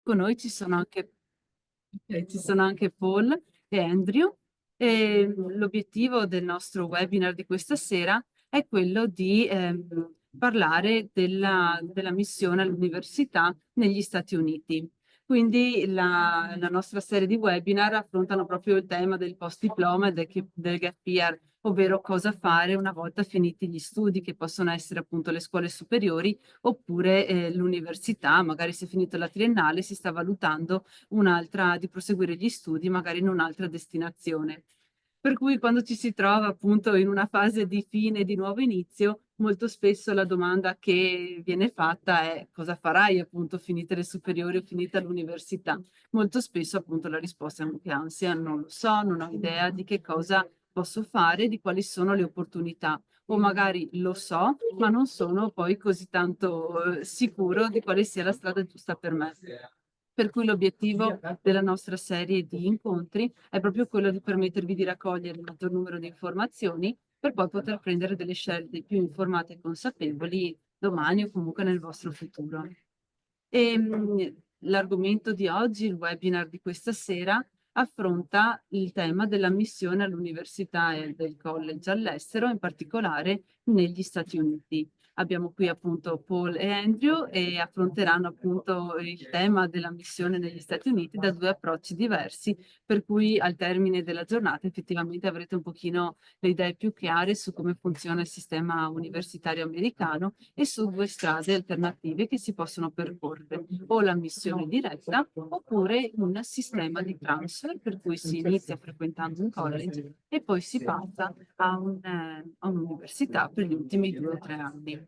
Con noi ci sono anche Paul e Andrew. E l'obiettivo del nostro webinar di questa sera è quello di parlare della missione all'università negli Stati Uniti. Quindi la nostra serie di webinar affrontano proprio il tema del post-diploma e del gap year, ovvero cosa fare una volta finiti gli studi, che possono essere appunto le scuole superiori oppure l'università. Magari se è finito la triennale si sta valutando di proseguire gli studi magari in un'altra destinazione. Per cui quando ci si trova appunto in una fase di fine, di nuovo inizio, molto spesso la domanda che viene fatta è: cosa farai appunto finite le superiori o finita l'università? Molto spesso appunto la risposta è anche ansia: non lo so, non ho idea di che cosa posso fare, di quali sono le opportunità, o magari lo so, ma non sono poi così tanto sicuro di quale sia la strada giusta per me. Per cui l'obiettivo della nostra serie di incontri è proprio quello di permettervi di raccogliere il maggior numero di informazioni per poi poter prendere delle scelte più informate e consapevoli domani o comunque nel vostro futuro. L'argomento di oggi, il webinar di questa sera, affronta il tema dell'ammissione all'università e del college all'estero, in particolare negli Stati Uniti. Abbiamo qui appunto Paul e Andrew e affronteranno appunto il tema dell'ammissione negli Stati Uniti da due approcci diversi, per cui al termine della giornata effettivamente avrete un pochino le idee più chiare su come funziona il sistema universitario americano e su due strade alternative che si possono percorrere: o l'ammissione diretta oppure un sistema di transfer, per cui si inizia frequentando un college e poi si passa a un'università per gli ultimi 2 o 3 anni.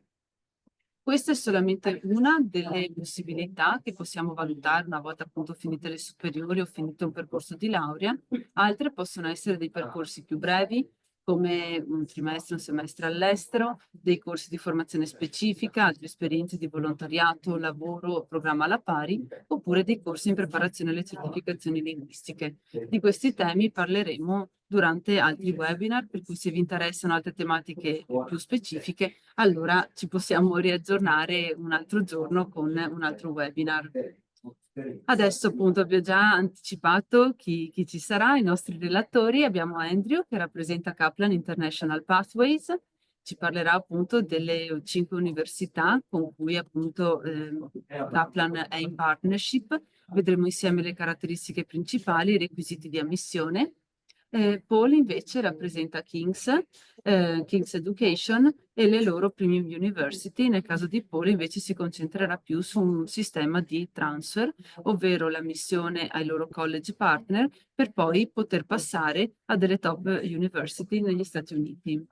Questa è solamente una delle possibilità che possiamo valutare una volta appunto finite le superiori o finito un percorso di laurea. Altre possono essere dei percorsi più brevi, come un trimestre, un semestre all'estero, dei corsi di formazione specifica, altre esperienze di volontariato, lavoro, programma alla pari, oppure dei corsi in preparazione alle certificazioni linguistiche. Di questi temi parleremo durante altri webinar, per cui se vi interessano altre tematiche più specifiche, allora ci possiamo riaggiornare un altro giorno con un altro webinar. Adesso appunto vi ho già anticipato chi ci sarà, i nostri relatori. Abbiamo Andrew che rappresenta Kaplan International Pathways, ci parlerà appunto delle 5 università con cui appunto Kaplan è in partnership. Vedremo insieme le caratteristiche principali, i requisiti di ammissione. Paul invece rappresenta King's Education e le loro Premium University. Nel caso di Paul invece si concentrerà più su un sistema di transfer, ovvero l'ammissione ai loro college partner per poi poter passare a delle top university negli Stati Uniti.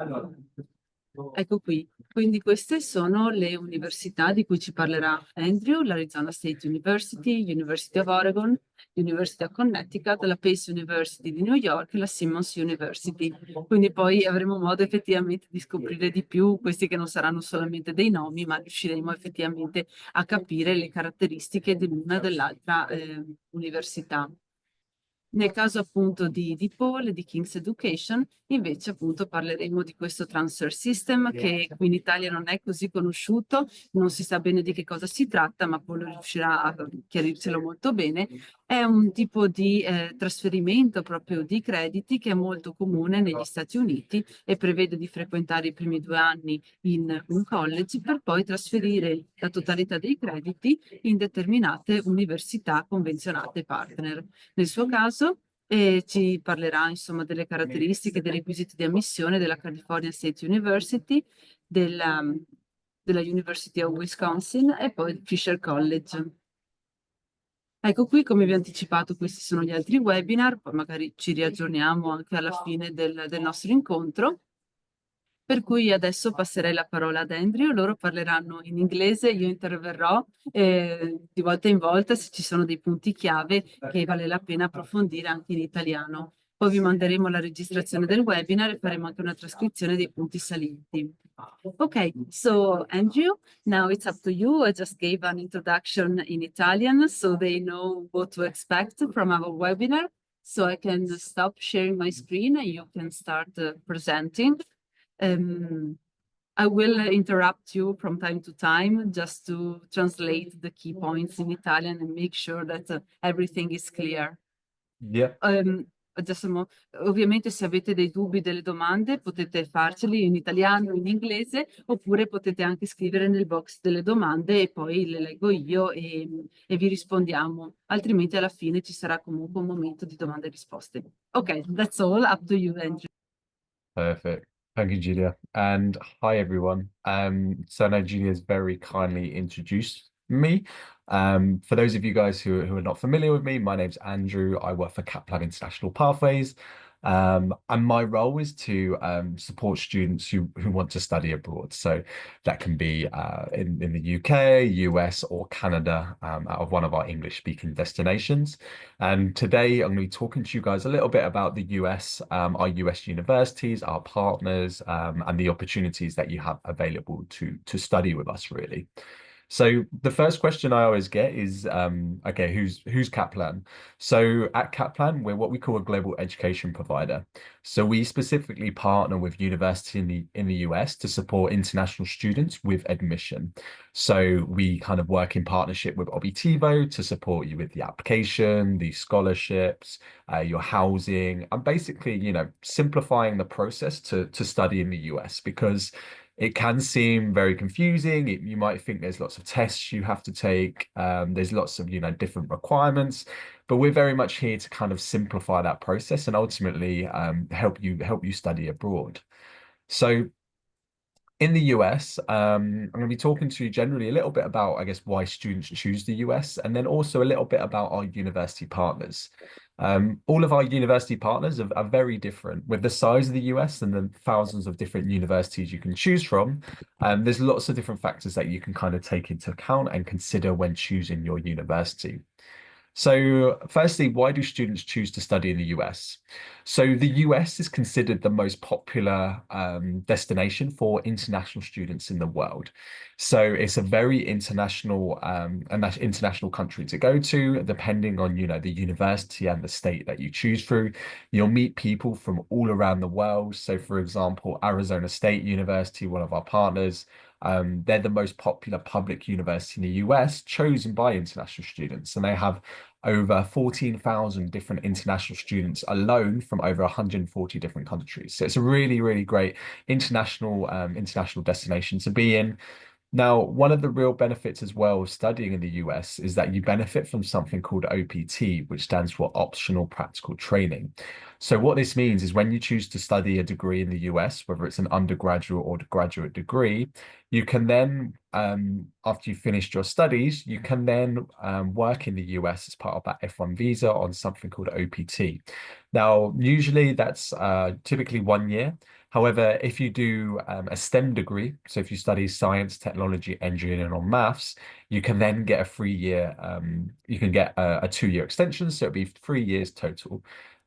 Ecco qui, quindi queste sono le università di cui ci parlerà Andrew: l'Arizona State University, University of Oregon, University of Connecticut, la Pace University di New York e la Simmons University. Quindi poi avremo modo effettivamente di scoprire di più questi, che non saranno solamente dei nomi, ma riusciremo effettivamente a capire le caratteristiche dell'una e dell'altra università. Nel caso appunto di Paul e di King's Education, invece appunto parleremo di questo transfer system che qui in Italia non è così conosciuto, non si sa bene di che cosa si tratta, ma Paul riuscirà a chiarircelo molto bene. È un tipo di trasferimento proprio di crediti che è molto comune negli Stati Uniti e prevede di frequentare i primi 2 anni in un college per poi trasferire la totalità dei crediti in determinate università convenzionate partner. Nel suo caso ci parlerà insomma delle caratteristiche, dei requisiti di ammissione della California State University, della University of Wisconsin e poi il Fisher College. Ecco qui, come vi ho anticipato, questi sono gli altri webinar, poi magari ci riaggiorniamo anche alla fine del nostro incontro. Per cui adesso passerei la parola ad Andrew, loro parleranno in inglese, io interverrò di volta in volta se ci sono dei punti chiave che vale la pena approfondire anche in italiano. Poi vi manderemo la registrazione del webinar e faremo anche una trascrizione dei punti salienti. Okay, so Andrew, now it's up to you. I just gave an introduction in Italian so they know what to expect from our webinar. So I can stop sharing my screen and you can start presenting. I will interrupt you from time to time just to translate the key points in Italian and make sure that everything is clear. Yeah. Ovviamente se avete dei dubbi, delle domande, potete farceli in italiano o in inglese, oppure potete anche scrivere nel box delle domande e poi le leggo io e vi rispondiamo. Altrimenti alla fine ci sarà comunque un momento di domande e risposte. Ok, that's all. Up to you, Andrew. Perfect. Thank you, Julia. And hi, everyone. So I know Julia's very kindly introduced me. For those of you guys who are not familiar with me, my name's Andrew. I work for Kaplan International Pathways. And my role is to support students who want to study abroad. So that can be in the UK, US, or Canada, out of one of our English-speaking destinations. And today I'm going to be talking to you guys a little bit about the US, our US universities, our partners, and the opportunities that you have available to study with us, really. So the first question I always get is, okay, who's Kaplan? So at Kaplan, we're what we call a global education provider. So we specifically partner with universities in the US to support international students with admission. So we kind of work in partnership with Obiettivo to support you with the application, the scholarships, your housing, and basically, you know, simplifying the process to study in the US, because it can seem very confusing. You might think there's lots of tests you have to take. There's lots of, you know, different requirements, but we're very much here to kind of simplify that process and ultimately help you study abroad. So in the US, I'm going to be talking to you generally a little bit about, I guess, why students choose the US, and then also a little bit about our university partners. All of our university partners are very different. With the size of the US and the thousands of different universities you can choose from, there's lots of different factors that you can kind of take into account and consider when choosing your university. So firstly, why do students choose to study in the US? So the US is considered the most popular destination for international students in the world. So it's a very international international country to go to, depending on, you know, the university and the state that you choose through. You'll meet people from all around the world. So for example, Arizona State University, one of our partners, they're the most popular public university in the US, chosen by international students, and they have over 14,000 different international students alone from over 140 different countries. So it's a really, really great international destination to be in. Now, one of the real benefits as well of studying in the US is that you benefit from something called OPT, which stands for Optional Practical Training. So what this means is when you choose to study a degree in the US, whether it's an undergraduate or graduate degree, you can then, after you've finished your studies, you can then work in the US as part of that F1 visa on something called OPT. Now, usually that's typically 1 year. However, if you do a STEM degree, so if you study science, technology, engineering, or maths, you can then get a 3 year, you can get a 2 year extension, so it'll be 3 years total.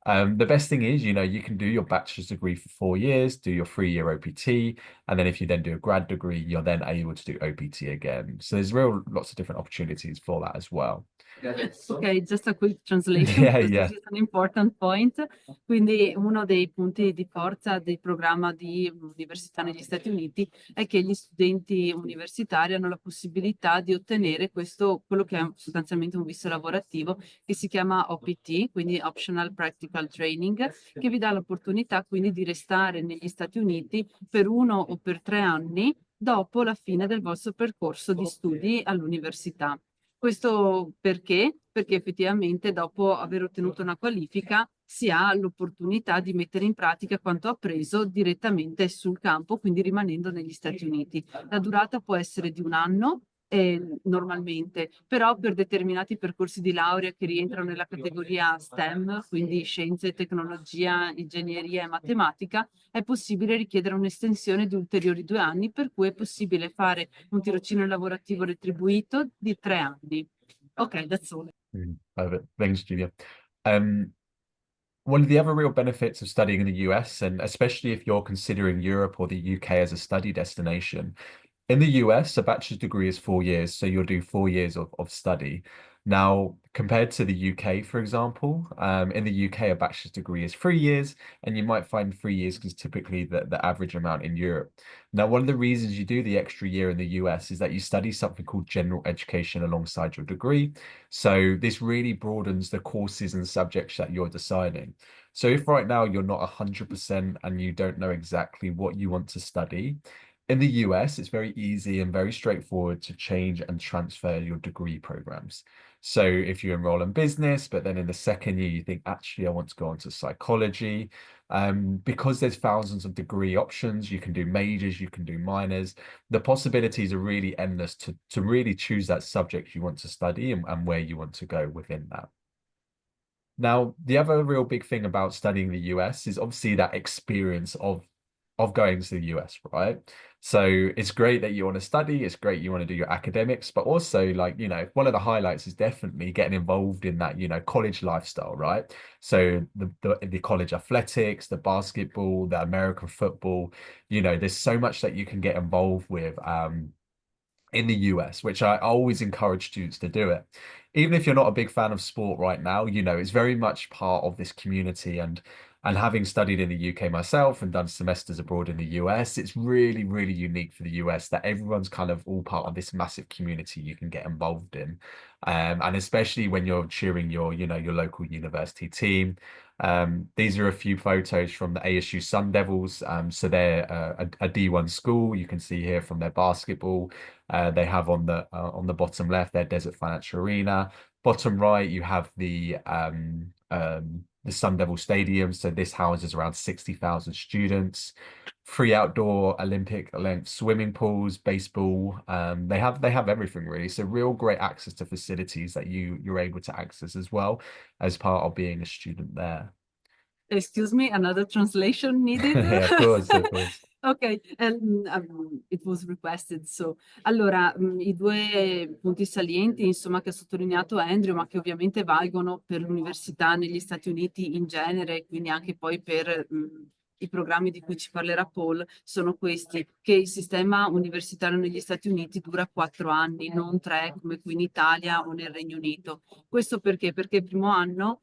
The best thing is, you know, you can do your bachelor's degree for 4 years, do your 3 year OPT, and then if you then do a grad degree, you're then able to do OPT again. So there's lots of different opportunities for that as well. Ok, just a quick translation, Yeah, because yeah. this is an important point. Quindi uno dei punti di forza del programma di università negli Stati Uniti è che gli studenti universitari hanno la possibilità di ottenere questo, quello che è sostanzialmente un visto lavorativo, che si chiama OPT, quindi Optional Practical Training, che vi dà l'opportunità quindi di restare negli Stati Uniti per 1 o per 3 anni dopo la fine del vostro percorso di studi all'università. Questo perché? Perché effettivamente dopo aver ottenuto una qualifica si ha l'opportunità di mettere in pratica quanto appreso direttamente sul campo, quindi rimanendo negli Stati Uniti. La durata può essere di 1 anno normalmente, però per determinati percorsi di laurea che rientrano nella categoria STEM, quindi scienze, tecnologia, ingegneria e matematica, è possibile richiedere un'estensione di ulteriori 2 anni, per cui è possibile fare un tirocinio lavorativo retribuito di 3 anni. Ok, that's all. Perfect. Thanks, Julia. One of the other real benefits of studying in the US, and especially if you're considering Europe or the UK as a study destination, in the US, a bachelor's degree is 4 years, so you'll do 4 years of study. Now, compared to the UK, for example. In the UK, a bachelor's degree is 3 years, and you might find 3 years because typically the average amount in Europe. Now, one of the reasons you do the extra year in the US is that you study something called general education alongside your degree. So this really broadens the courses and subjects that you're deciding. So if right now you're not 100% and you don't know exactly what you want to study, in the US, it's very easy and very straightforward to change and transfer your degree programs. So if you enroll in business, but then in the second year, you think, actually, I want to go on to psychology, because there's thousands of degree options, you can do majors, you can do minors. The possibilities are really endless to really choose that subject you want to study and where you want to go within that. Now, the other real big thing about studying the US is obviously that experience of going to the US, right? So it's great that you want to study, it's great you want to do your academics, but also like, one of the highlights is definitely getting involved in that, college lifestyle, right? So the college athletics, the basketball, the American football, there's so much that you can get involved with in the US, which I always encourage students to do it. Even if you're not a big fan of sport right now, it's very much part of this community. And having studied in the UK myself and done semesters abroad in the US, it's really, really unique for the US that everyone's kind of all part of this massive community you can get involved in. And especially when you're cheering your local university team. These are a few photos from the ASU Sun Devils. So they're a D1 school. You can see here from their basketball. They have on the bottom left their Desert Financial Arena. Bottom right, you have the Sun Devil Stadium. So this houses around 60,000 students. Free outdoor Olympic length swimming pools, baseball. They have everything really. So real great access to facilities that you're able to access as well as part of being a student there. Excuse me, another translation needed? Yeah, of course, of course. Ok, it was requested. So, allora, i due punti salienti, insomma, che ha sottolineato Andrew, ma che ovviamente valgono per l'università negli Stati Uniti in genere, quindi anche poi per i programmi di cui ci parlerà Paul, sono questi, che il sistema universitario negli Stati Uniti dura 4 anni, non 3 come qui in Italia o nel Regno Unito. Questo perché? Perché il primo anno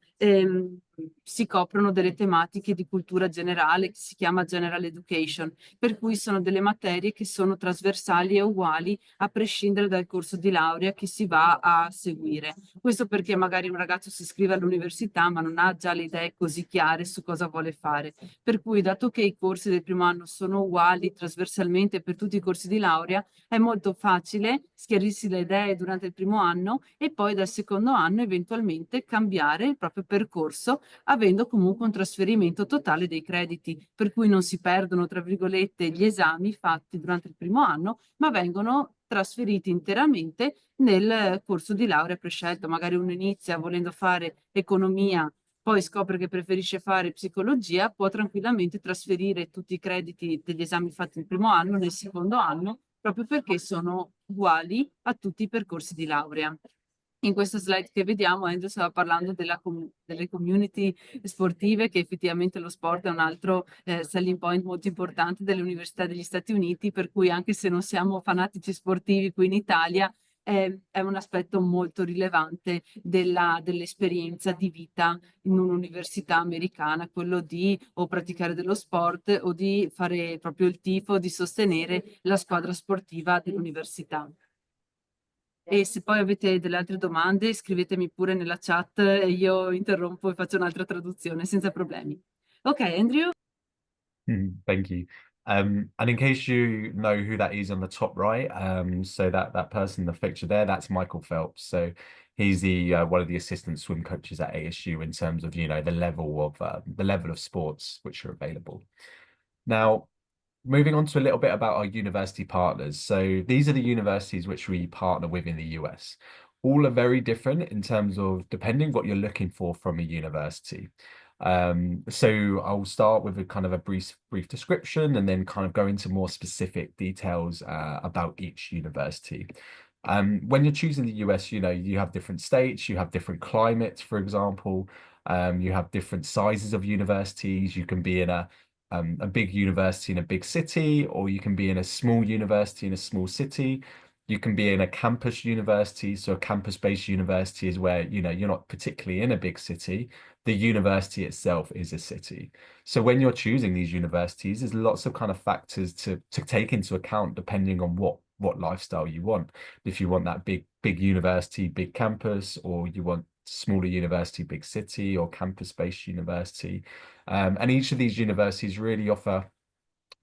si coprono delle tematiche di cultura generale che si chiama General Education, per cui sono delle materie che sono trasversali e uguali a prescindere dal corso di laurea che si va a seguire. Questo perché magari un ragazzo si iscrive all'università ma non ha già le idee così chiare su cosa vuole fare. Per cui, dato che i corsi del primo anno sono uguali trasversalmente per tutti i corsi di laurea, è molto facile schiarirsi le idee durante il primo anno e poi dal secondo anno eventualmente cambiare il proprio percorso, avendo comunque un trasferimento totale dei crediti, per cui non si perdono, tra virgolette, gli esami fatti durante il primo anno, ma vengono trasferiti interamente nel corso di laurea prescelto. Magari uno inizia volendo fare economia, poi scopre che preferisce fare psicologia, può tranquillamente trasferire tutti i crediti degli esami fatti nel primo anno nel secondo anno, proprio perché sono uguali a tutti i percorsi di laurea. In questa slide che vediamo, Andrew stava parlando delle community sportive, che effettivamente lo sport è un altro selling point molto importante delle università degli Stati Uniti, per cui anche se non siamo fanatici sportivi qui in Italia, è un aspetto molto rilevante dell'esperienza di vita in un'università americana, quello di o praticare dello sport o di fare proprio il tifo, di sostenere la squadra sportiva dell'università. E se poi avete delle altre domande, scrivetemi pure nella chat e io interrompo e faccio un'altra traduzione senza problemi. Ok, Andrew? Thank you. And in case you know who that is on the top right, so that person in the picture there, that's Michael Phelps. So he's the one of the assistant swim coaches at ASU in terms of the level of sports which are available. Now, moving on to a little bit about our university partners. So these are the universities which we partner with in the US. All are very different in terms of depending what you're looking for from a university. So I'll start with a kind of a brief description and then kind of go into more specific details about each university. When you're choosing the US, you have different states, you have different climates, for example. You have different sizes of universities. You can be in a big university in a big city, or you can be in a small university in a small city. You can be in a campus university. So a campus-based university is where, you know, you're not particularly in a big city. The university itself is a city. So when you're choosing these universities, there's lots of kind of factors to take into account depending on what lifestyle you want. If you want that big university, big campus, or you want smaller university, big city, or campus-based university. And each of these universities really offer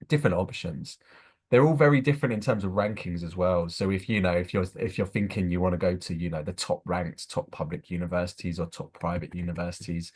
different options. They're all very different in terms of rankings as well. So if you know, if you're thinking you want to go to, you know, the top ranked, top public universities or top private universities,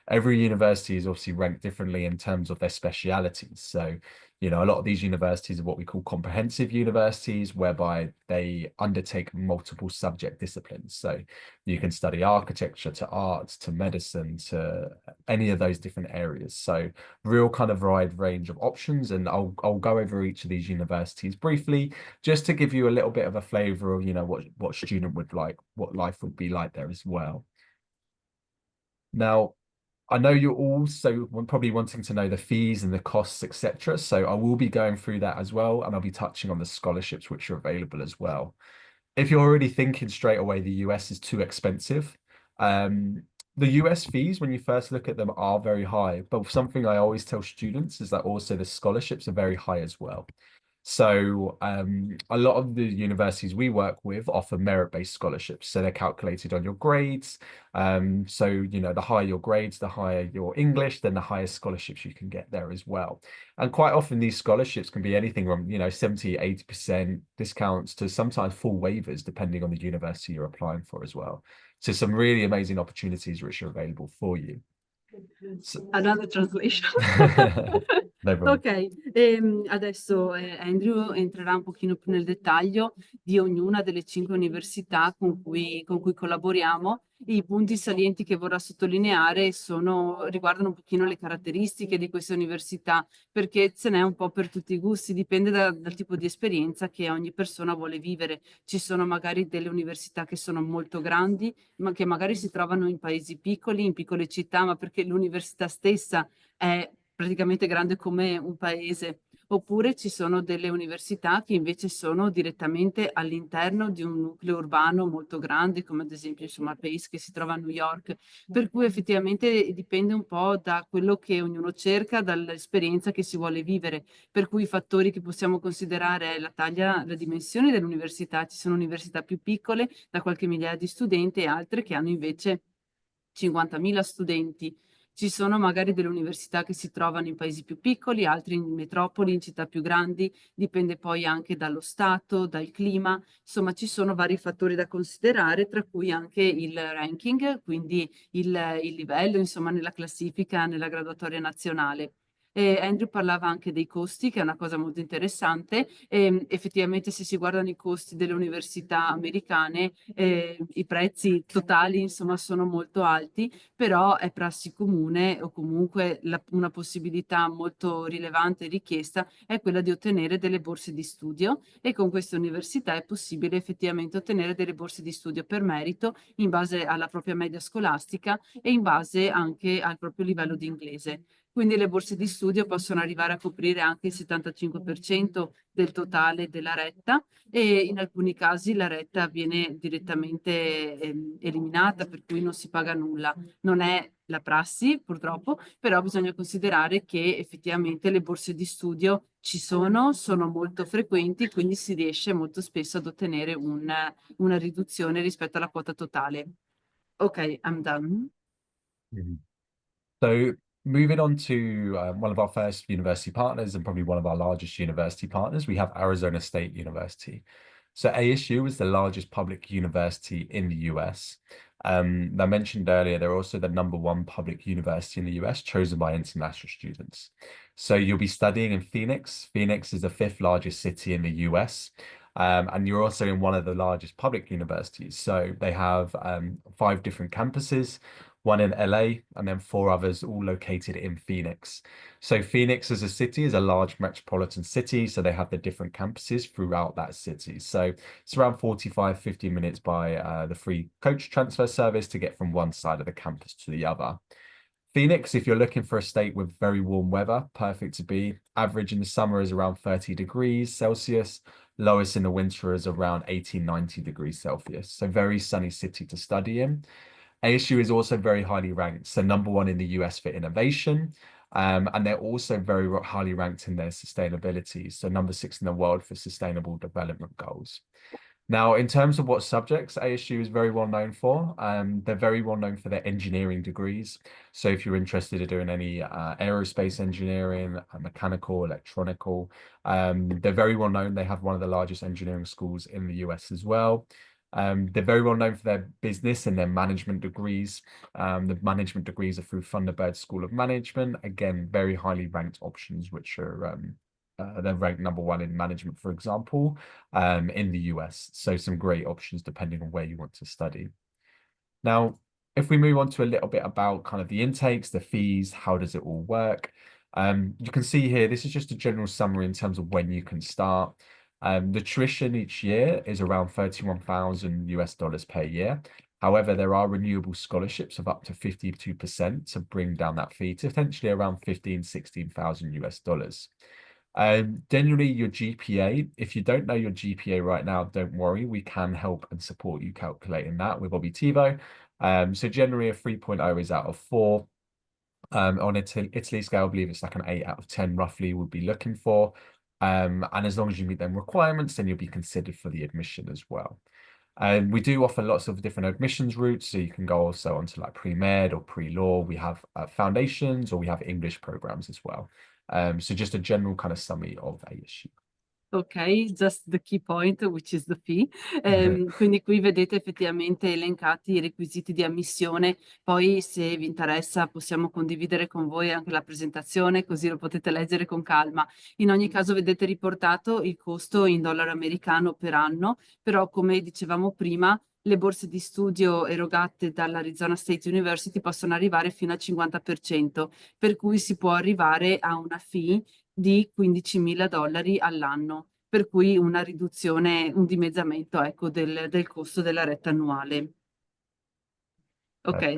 every university is obviously ranked differently in terms of their specialities. So, you know, a lot of these universities are what we call comprehensive universities, whereby they undertake multiple subject disciplines. So you can study architecture to arts to medicine to any of those different areas. So real kind of wide range of options, and I'll go over each of these universities briefly just to give you a little bit of a flavor of, you know, what student would like, what life would be like there as well. Now, I know you're also probably wanting to know the fees and the costs, etc. So I will be going through that as well, and I'll be touching on the scholarships which are available as well. If you're already thinking straight away the US is too expensive, the US fees, when you first look at them, are very high. But something I always tell students is that also the scholarships are very high as well. So a lot of the universities we work with offer merit-based scholarships. So they're calculated on your grades. So, you know, the higher your grades, the higher your English, then the higher scholarships you can get there as well. And quite often these scholarships can be anything from, you know, 70, 80% discounts to sometimes full waivers, depending on the university you're applying for as well. So some really amazing opportunities which are available for you. So, Another translation. no problem. Ok, adesso Andrew entrerà un pochino più nel dettaglio di ognuna delle 5 università con cui collaboriamo. I punti salienti che vorrà sottolineare riguardano un pochino le caratteristiche di queste università, perché ce n'è un po' per tutti i gusti, dipende dal tipo di esperienza che ogni persona vuole vivere. Ci sono magari delle università che sono molto grandi, ma che magari si trovano in paesi piccoli, in piccole città, ma perché l'università stessa è praticamente grande come un paese. Oppure ci sono delle università che invece sono direttamente all'interno di un nucleo urbano molto grande, come ad esempio insomma Pace che si trova a New York, per cui effettivamente dipende un po' da quello che ognuno cerca, dall'esperienza che si vuole vivere, per cui i fattori che possiamo considerare è la taglia, la dimensione dell'università. Ci sono università più piccole da qualche migliaia di studenti e altre che hanno invece 50.000 studenti. Ci sono magari delle università che si trovano in paesi più piccoli, altri in metropoli, in città più grandi, dipende poi anche dallo stato, dal clima, insomma ci sono vari fattori da considerare, tra cui anche il ranking, quindi il livello, insomma, nella classifica, nella graduatoria nazionale. Andrew parlava anche dei costi, che è una cosa molto interessante. Effettivamente, se si guardano i costi delle università americane, i prezzi totali, insomma, sono molto alti, però è prassi comune o comunque una possibilità molto rilevante e richiesta è quella di ottenere delle borse di studio, e con queste università è possibile effettivamente ottenere delle borse di studio per merito in base alla propria media scolastica e in base anche al proprio livello di inglese. Quindi le borse di studio possono arrivare a coprire anche il 75% del totale della retta, e in alcuni casi la retta viene direttamente eliminata, per cui non si paga nulla. Non è la prassi, purtroppo, però bisogna considerare che effettivamente le borse di studio ci sono molto frequenti, quindi si riesce molto spesso ad ottenere una riduzione rispetto alla quota totale. Ok, I'm done. Mhm. So moving on to one of our first university partners and probably one of our largest university partners, we have Arizona State University. So ASU is the largest public university in the US. I mentioned earlier, they're also the #1 public university in the US, chosen by international students. So you'll be studying in Phoenix. Phoenix is the 5th largest city in the US. And you're also in one of the largest public universities. So they have 5 different campuses, one in LA, and then 4 others all located in Phoenix. So Phoenix as a city is a large metropolitan city, so they have the different campuses throughout that city. So it's around 45, 50 minutes by the free coach transfer service to get from one side of the campus to the other. Phoenix, if you're looking for a state with very warm weather, perfect to be. Average in the summer is around 30 degrees Celsius. Lowest in the winter is around 18, 90 degrees Celsius. So very sunny city to study in. ASU is also very highly ranked. So #1 in the US for innovation. And they're also very highly ranked in their sustainability. So #6 in the world for sustainable development goals. Now, in terms of what subjects ASU is very well known for, they're very well known for their engineering degrees. So if you're interested in doing any aerospace engineering, mechanical, electronical, they're very well known. They have one of the largest engineering schools in the US as well. They're very well known for their business and their management degrees. The management degrees are through Thunderbird School of Management. Again, very highly ranked options, which are they're ranked #1 in management, for example, in the US. So some great options depending on where you want to study. Now, if we move on to a little bit about kind of the intakes, the fees, how does it all work? You can see here, this is just a general summary in terms of when you can start. The tuition each year is around $31,000 per year. However, there are renewable scholarships of up to 52% to bring down that fee to potentially around $16,000. Generally, your GPA, if you don't know your GPA right now, don't worry. We can help and support you calculating that with Obiettivo. So generally, a 3.0 is out of 4. On Italy scale, I believe it's like an 8 out of 10 roughly would be looking for. And as long as you meet them requirements, then you'll be considered for the admission as well. We do offer lots of different admissions routes, so you can go also onto like pre-med or pre-law. We have foundations, or we have English programs as well. So just a general kind of summary of ASU. Ok, just the key point, which is the fee. Quindi qui vedete effettivamente elencati i requisiti di ammissione. Poi, se vi interessa, possiamo condividere con voi anche la presentazione, così lo potete leggere con calma. In ogni caso, vedete riportato il costo in dollaro americano per anno, però come dicevamo prima, le borse di studio erogate dall'Arizona State University possono arrivare fino al 50%, per cui si può arrivare a una fee di $15.000 all'anno, per cui una riduzione, un dimezzamento, ecco, del costo della retta annuale. Ok.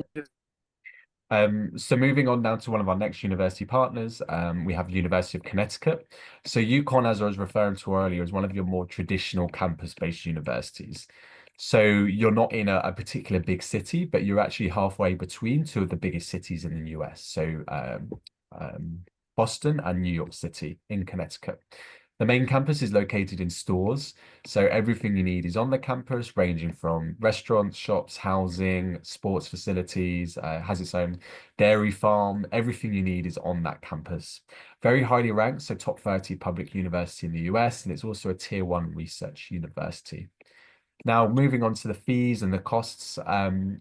So moving on now to one of our next university partners, we have University of Connecticut. So UConn, as I was referring to earlier, is one of your more traditional campus-based universities. So you're not in a particular big city, but you're actually halfway between two of the biggest cities in the US. So Boston and New York City in Connecticut. The main campus is located in Stores, so everything you need is on the campus, ranging from restaurants, shops, housing, sports facilities, has its own dairy farm. Everything you need is on that campus. Very highly ranked, so top 30 public university in the US, and it's also a tier 1 research university. Now, moving on to the fees and the costs,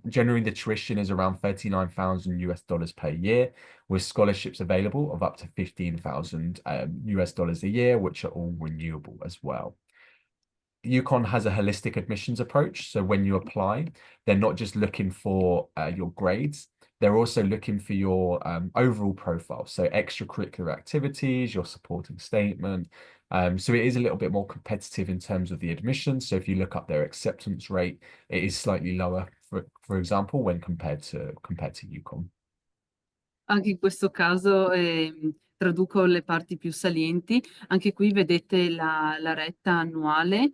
generally the tuition is around $39,000 per year, with scholarships available of up to $15,000 a year, which are all renewable as well. UConn has a holistic admissions approach. So when you apply, they're not just looking for your grades, they're also looking for your overall profile. So extracurricular activities, your supporting statement. So it is a little bit more competitive in terms of the admission. So if you look up their acceptance rate, it is slightly lower, for example, when compared to UConn. Anche in questo caso traduco le parti più salienti. Anche qui vedete la retta annuale,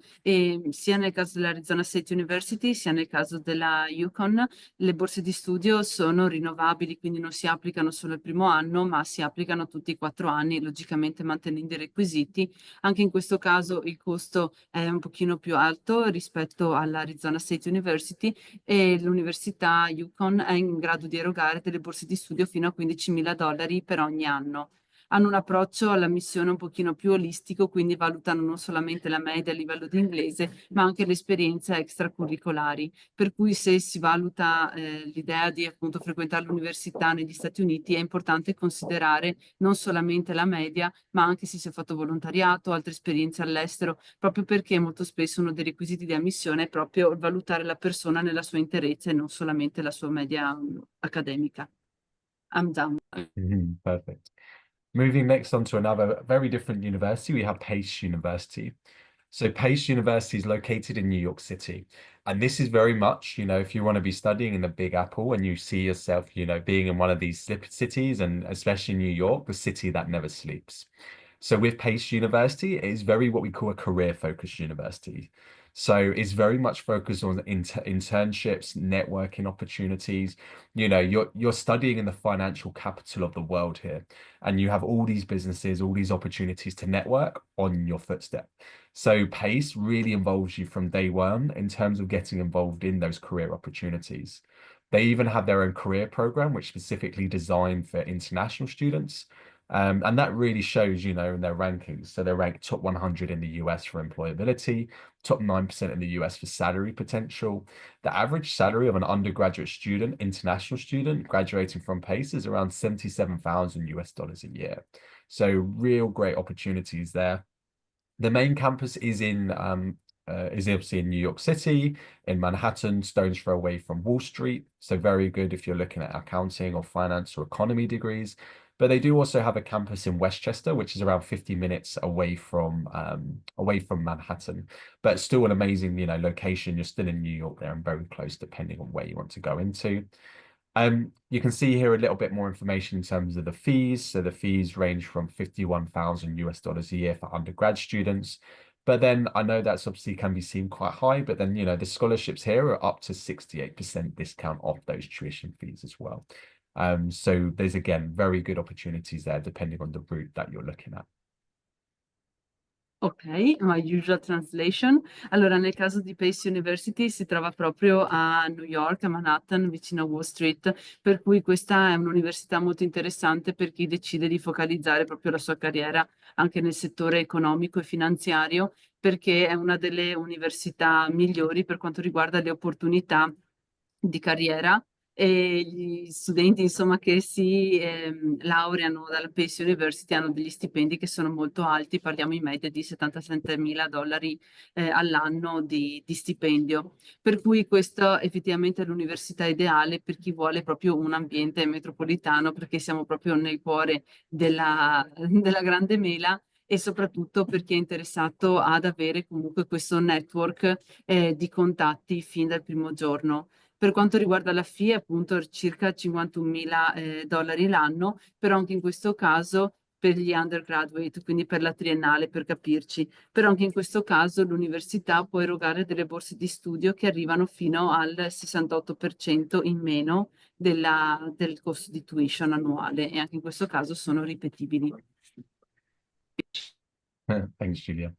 sia nel caso dell'Arizona State University sia nel caso della UConn. Le borse di studio sono rinnovabili, quindi non si applicano solo il primo anno, ma si applicano tutti i 4 anni, logicamente mantenendo i requisiti. Anche in questo caso il costo è un pochino più alto rispetto all'Arizona State University, e l'università UConn è in grado di erogare delle borse di studio fino a $15.000 per ogni anno. Hanno un approccio alla missione un pochino più olistico, quindi valutano non solamente la media a livello di inglese, ma anche le esperienze extracurricolari. Per cui se si valuta l'idea di appunto frequentare l'università negli Stati Uniti, è importante considerare non solamente la media, ma anche se si è fatto volontariato, altre esperienze all'estero, proprio perché molto spesso uno dei requisiti di ammissione è proprio valutare la persona nella sua interezza e non solamente la sua media accademica. I'm done. Perfect. Moving next on to another very different university, we have Pace University. So Pace University is located in New York City. And this is very much, if you want to be studying in the Big Apple and you see yourself, being in one of these cities, and especially New York, the city that never sleeps. So with Pace University, it is very what we call a career-focused university. So it's very much focused on internships, networking opportunities. You're studying in the financial capital of the world here, and you have all these businesses, all these opportunities to network on your footstep. So Pace really involves you from day one in terms of getting involved in those career opportunities. They even have their own career program, which is specifically designed for international students. And that really shows, in their rankings. So they're ranked top 100 in the US for employability, top 9% in the US for salary potential. The average salary of an undergraduate student, international student, graduating from Pace is around 77,000 US dollars a year. So real great opportunities there. The main campus is obviously in New York City, in Manhattan, stone's throw away from Wall Street. So very good if you're looking at accounting or finance or economy degrees. But they do also have a campus in Westchester, which is around 50 minutes away from Manhattan. But still an amazing, location. You're still in New York there and very close, depending on where you want to go into. You can see here a little bit more information in terms of the fees. So the fees range from 51,000 US dollars a year for undergrad students. But then I know that's obviously can be seen quite high, but then, the scholarships here are up to 68% discount off those tuition fees as well. So there's, again, very good opportunities there depending on the route that you're looking at. Ok, my usual translation. Allora, nel caso di Pace University si trova proprio a New York, a Manhattan, vicino a Wall Street, per cui questa è un'università molto interessante per chi decide di focalizzare proprio la sua carriera anche nel settore economico e finanziario, perché è una delle università migliori per quanto riguarda le opportunità di carriera. E gli studenti, insomma, che si laureano dalla Pace University hanno degli stipendi che sono molto alti, parliamo in media di 77.000 dollari all'anno di stipendio. Per cui questo effettivamente è l'università ideale per chi vuole proprio un ambiente metropolitano, perché siamo proprio nel cuore della grande mela, e soprattutto per chi è interessato ad avere comunque questo network di contatti fin dal primo giorno. Per quanto riguarda la FIE, appunto, circa 51.000 dollari l'anno, però anche in questo caso per gli undergraduate, quindi per la triennale, per capirci. Però anche in questo caso l'università può erogare delle borse di studio che arrivano fino al 68% in meno del costo di tuition annuale, e anche in questo caso sono ripetibili. Thanks, Julia.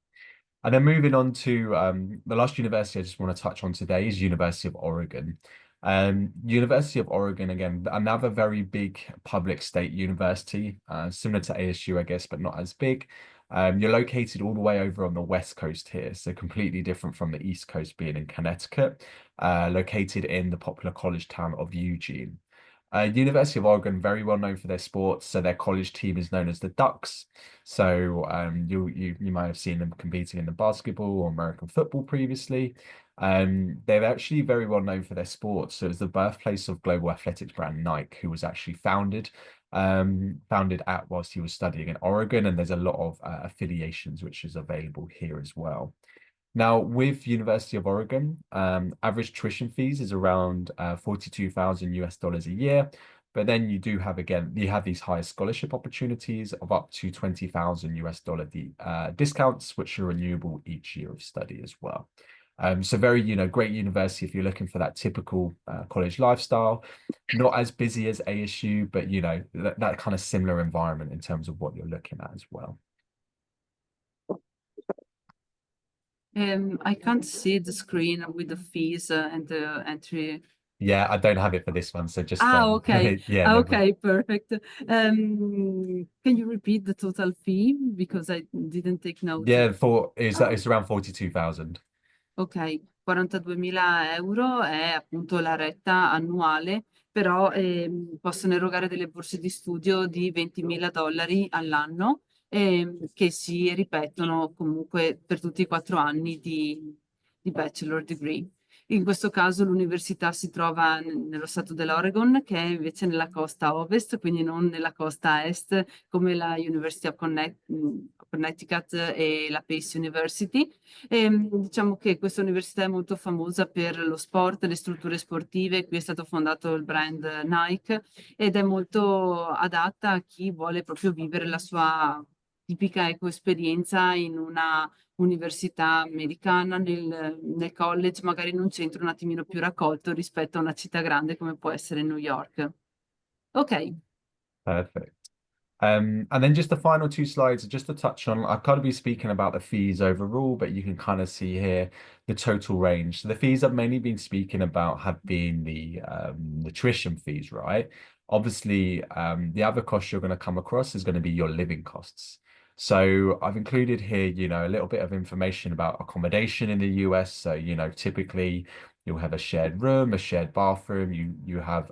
And then moving on to the last university I just want to touch on today is University of Oregon. University of Oregon, again, another very big public state university, similar to ASU, I guess, but not as big. You're located all the way over on the West Coast here, so completely different from the East Coast being in Connecticut, located in the popular college town of Eugene. University of Oregon, very well known for their sports. So their college team is known as the Ducks. So you might have seen them competing in the basketball or American football previously. They're actually very well known for their sports. So it's the birthplace of global athletics brand Nike, who was actually founded at whilst he was studying in Oregon, and there's a lot of affiliations which is available here as well. Now, with University of Oregon, average tuition fees is around 42,000 US dollars a year. But then you do have, again, you have these higher scholarship opportunities of up to 20,000 US dollar discounts, which are renewable each year of study as well. So very, great university if you're looking for that typical college lifestyle. Not as busy as ASU, but, that kind of similar environment in terms of what you're looking at as well. I can't see the screen with the fees and the entry. Yeah, I don't have it for this one, so just Okay. yeah, no problem. Okay, perfect. Can you repeat the total fee? Because I didn't take note. Yeah, it's around 42,000. Ok, 42.000 euro è appunto la retta annuale, però possono erogare delle borse di studio di 20.000 dollari all'anno, che si ripetono comunque per tutti i 4 anni di bachelor degree. In questo caso l'università si trova nello stato dell'Oregon, che è invece nella costa ovest, quindi non nella costa est, come la University of Connecticut e la Pace University. Diciamo che questa università è molto famosa per lo sport, le strutture sportive. Qui è stato fondato il brand Nike ed è molto adatta a chi vuole proprio vivere la sua tipica esperienza in una università americana, nel college, magari in un centro un attimino più raccolto rispetto a una città grande come può essere New York. Ok. Perfect. And then just the final two slides, just to touch on, I've kind of been speaking about the fees overall, but you can kind of see here the total range. So the fees I've mainly been speaking about have been the tuition fees, right? Obviously, the other cost you're going to come across is going to be your living costs. So I've included here, you know, a little bit of information about accommodation in the US. So, you know, typically you'll have a shared room, a shared bathroom, you have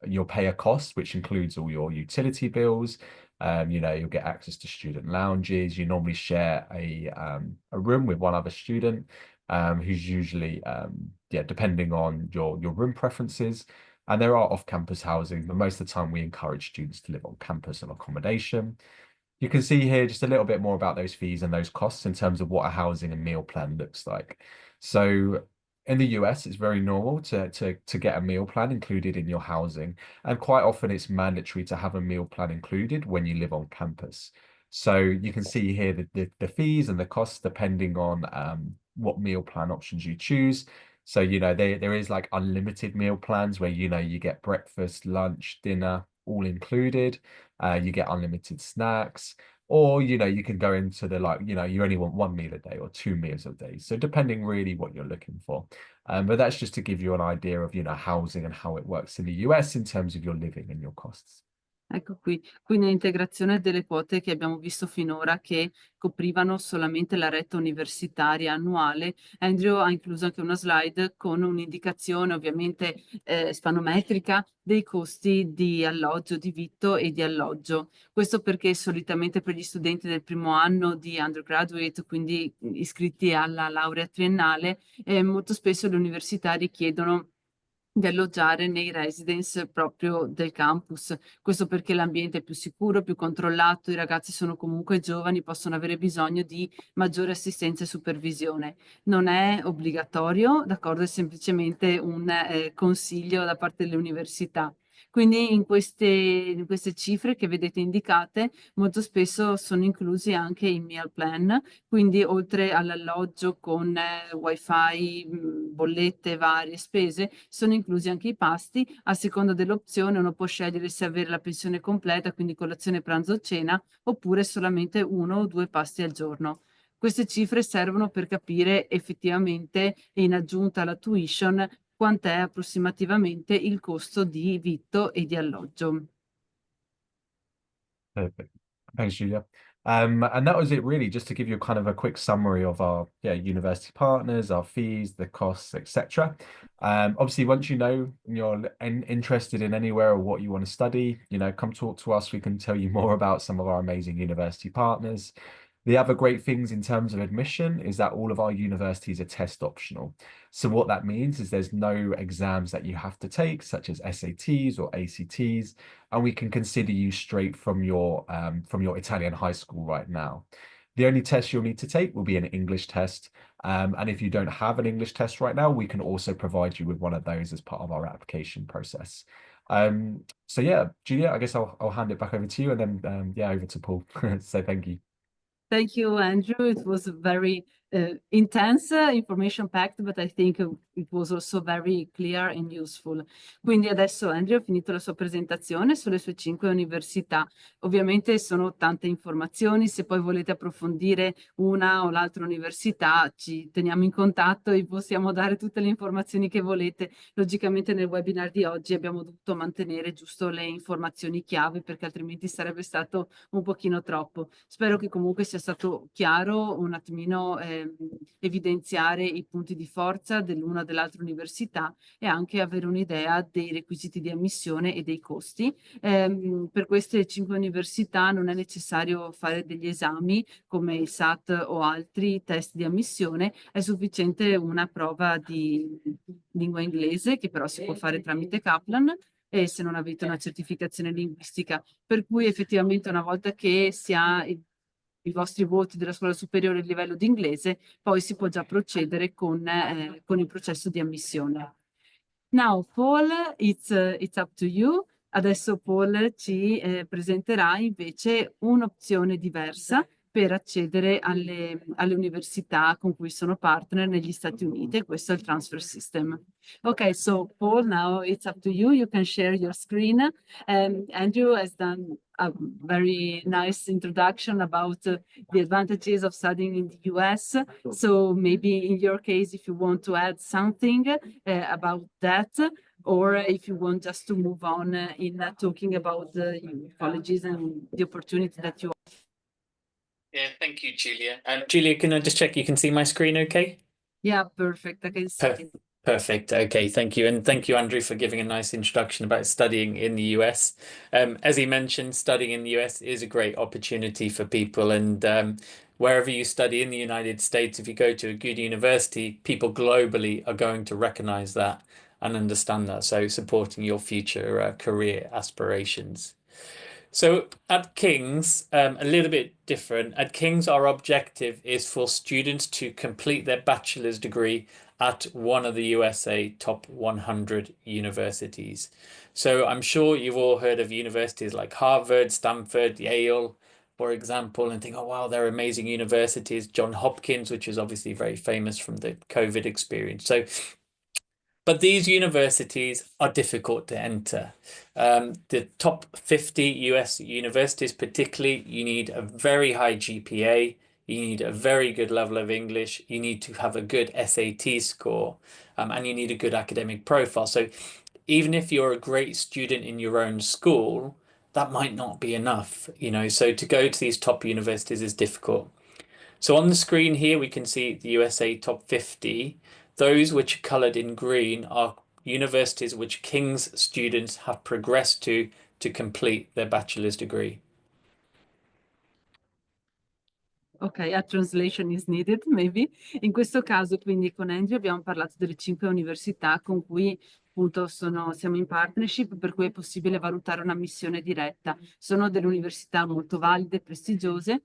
you'll pay a cost, which includes all your utility bills. You know, you'll get access to student lounges. You normally share a room with one other student, who's usually, yeah, depending on your room preferences. And there are off-campus housing, but most of the time we encourage students to live on campus and accommodation. You can see here just a little bit more about those fees and those costs in terms of what a housing and meal plan looks like. So in the US, it's very normal to get a meal plan included in your housing. And quite often it's mandatory to have a meal plan included when you live on campus. So you can see here the fees and the costs depending on what meal plan options you choose. So, you know, there is like unlimited meal plans where, you know, you get breakfast, lunch, dinner, all included. You get unlimited snacks. Or, you know, you can go into the like, you know, you only want one meal a day or two meals a day. So depending really what you're looking for. But that's just to give you an idea of, you know, housing and how it works in the US in terms of your living and your costs. Ecco qui nell'integrazione delle quote che abbiamo visto finora che coprivano solamente la retta universitaria annuale, Andrew ha incluso anche una slide con un'indicazione ovviamente spanometrica dei costi di alloggio, di vitto e di alloggio. Questo perché solitamente per gli studenti del primo anno di undergraduate, quindi iscritti alla laurea triennale, molto spesso le università richiedono di alloggiare nei residence proprio del campus. Questo perché l'ambiente è più sicuro, più controllato, i ragazzi sono comunque giovani, possono avere bisogno di maggiore assistenza e supervisione. Non è obbligatorio, d'accordo, è semplicemente un consiglio da parte delle università. Quindi in queste cifre che vedete indicate, molto spesso sono inclusi anche i meal plan, quindi oltre all'alloggio con wifi, bollette, varie spese, sono inclusi anche i pasti. A seconda dell'opzione uno può scegliere se avere la pensione completa, quindi colazione, pranzo, cena, oppure solamente uno o due pasti al giorno. Queste cifre servono per capire effettivamente, in aggiunta alla tuition, quant'è approssimativamente il costo di vitto e di alloggio. Perfect. Thanks, Julia. And that was it really, just to give you kind of a quick summary of our university partners, our fees, the costs, etc. Obviously, once you know and you're interested in anywhere or what you want to study, you know, come talk to us. We can tell you more about some of our amazing university partners. The other great things in terms of admission is that all of our universities are test optional. So what that means is there's no exams that you have to take, such as SATs or ACTs, and we can consider you straight from your Italian high school right now. The only test you'll need to take will be an English test. And if you don't have an English test right now, we can also provide you with one of those as part of our application process. So yeah, Julia, I guess I'll hand it back over to you and then yeah, over to Paul. So thank you. Thank you, Andrew. It was very intense, information packed, but I think it was also very clear and useful. Quindi adesso Andrew ha finito la sua presentazione sulle sue 5 università. Ovviamente sono tante informazioni, se poi volete approfondire una o l'altra università ci teniamo in contatto e possiamo dare tutte le informazioni che volete. Logicamente nel webinar di oggi abbiamo dovuto mantenere giusto le informazioni chiave perché altrimenti sarebbe stato un pochino troppo. Spero che comunque sia stato chiaro un attimino evidenziare i punti di forza dell'una o dell'altra università e anche avere un'idea dei requisiti di ammissione e dei costi. Per queste 5 università non è necessario fare degli esami come il SAT o altri test di ammissione, è sufficiente una prova di lingua inglese che però si può fare tramite Kaplan e se non avete una certificazione linguistica, per cui effettivamente una volta che si ha i vostri voti della scuola superiore a livello di inglese, poi si può già procedere con il processo di ammissione. Now, Paul, it's up to you. Adesso Paul ci presenterà invece un'opzione diversa per accedere alle università con cui sono partner negli Stati Uniti. Questo è il transfer system. Okay, so Paul, now it's up to you. You can share your screen. Andrew has done a very nice introduction about the advantages of studying in the US. So maybe in your case, if you want to add something about that, or if you want just to move on in talking about the colleges and the opportunity that you have. Yeah, thank you, Julia. Julia, can I just check you can see my screen okay? Yeah, perfect. I can see it. Perfect. Okay, thank you. And thank you, Andrew, for giving a nice introduction about studying in the US. As he mentioned, studying in the US is a great opportunity for people. And wherever you study in the United States, if you go to a good university, people globally are going to recognize that and understand that. So supporting your future career aspirations. So at King's, a little bit different. At King's, our objective is for students to complete their bachelor's degree at one of the USA top 100 universities. So I'm sure you've all heard of universities like Harvard, Stanford, Yale, for example, and think, oh, wow, they're amazing universities. Johns Hopkins, which is obviously very famous from the COVID experience. But these universities are difficult to enter. The top 50 US universities, particularly, you need a very high GPA, you need a very good level of English, you need to have a good SAT score, and you need a good academic profile. So even if you're a great student in your own school, that might not be enough, so to go to these top universities is difficult. So on the screen here, we can see the USA top 50. Those which are coloured in green are universities which King's students have progressed to complete their bachelor's degree. Ok, a translation is needed, maybe. In questo caso, quindi, con Andrew abbiamo parlato delle 5 università con cui appunto siamo in partnership, per cui è possibile valutare una missione diretta. Sono delle università molto valide e prestigiose.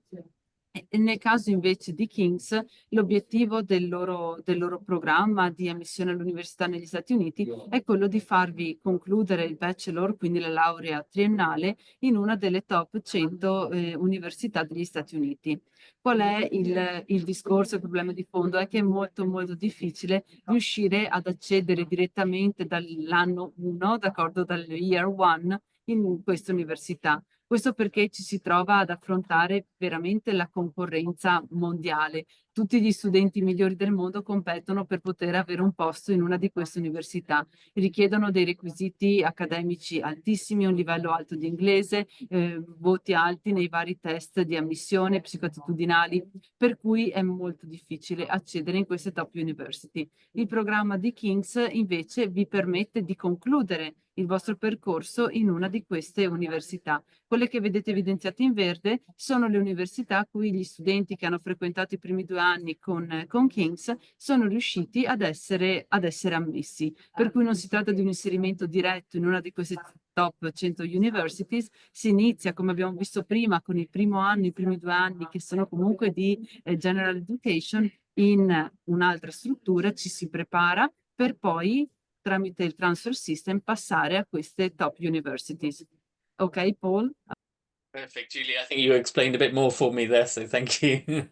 E nel caso invece di King's, l'obiettivo del loro programma di ammissione all'università negli Stati Uniti è quello di farvi concludere il bachelor, quindi la laurea triennale, in una delle top 100 università degli Stati Uniti. Qual è il discorso, il problema di fondo? È che è molto molto difficile riuscire ad accedere direttamente dall'anno 1, d'accordo, dal year 1, in questa università. Questo perché ci si trova ad affrontare veramente la concorrenza mondiale. Tutti gli studenti migliori del mondo competono per poter avere un posto in una di queste università. Richiedono dei requisiti accademici altissimi, un livello alto di inglese, voti alti nei vari test di ammissione, psicoattitudinali, per cui è molto difficile accedere in queste top university. Il programma di King's invece vi permette di concludere il vostro percorso in una di queste università. Quelle che vedete evidenziate in verde sono le università a cui gli studenti che hanno frequentato i primi 2 anni con King's sono riusciti ad essere ammessi. Per cui non si tratta di un inserimento diretto in una di queste top 100 universities, si inizia, come abbiamo visto prima, con il primo anno, i primi 2 anni che sono comunque di general education, in un'altra struttura ci si prepara per poi tramite il transfer system passare a queste top universities. Ok, Paul? Perfect, Julie. I think you explained a bit more for me there, so thank you.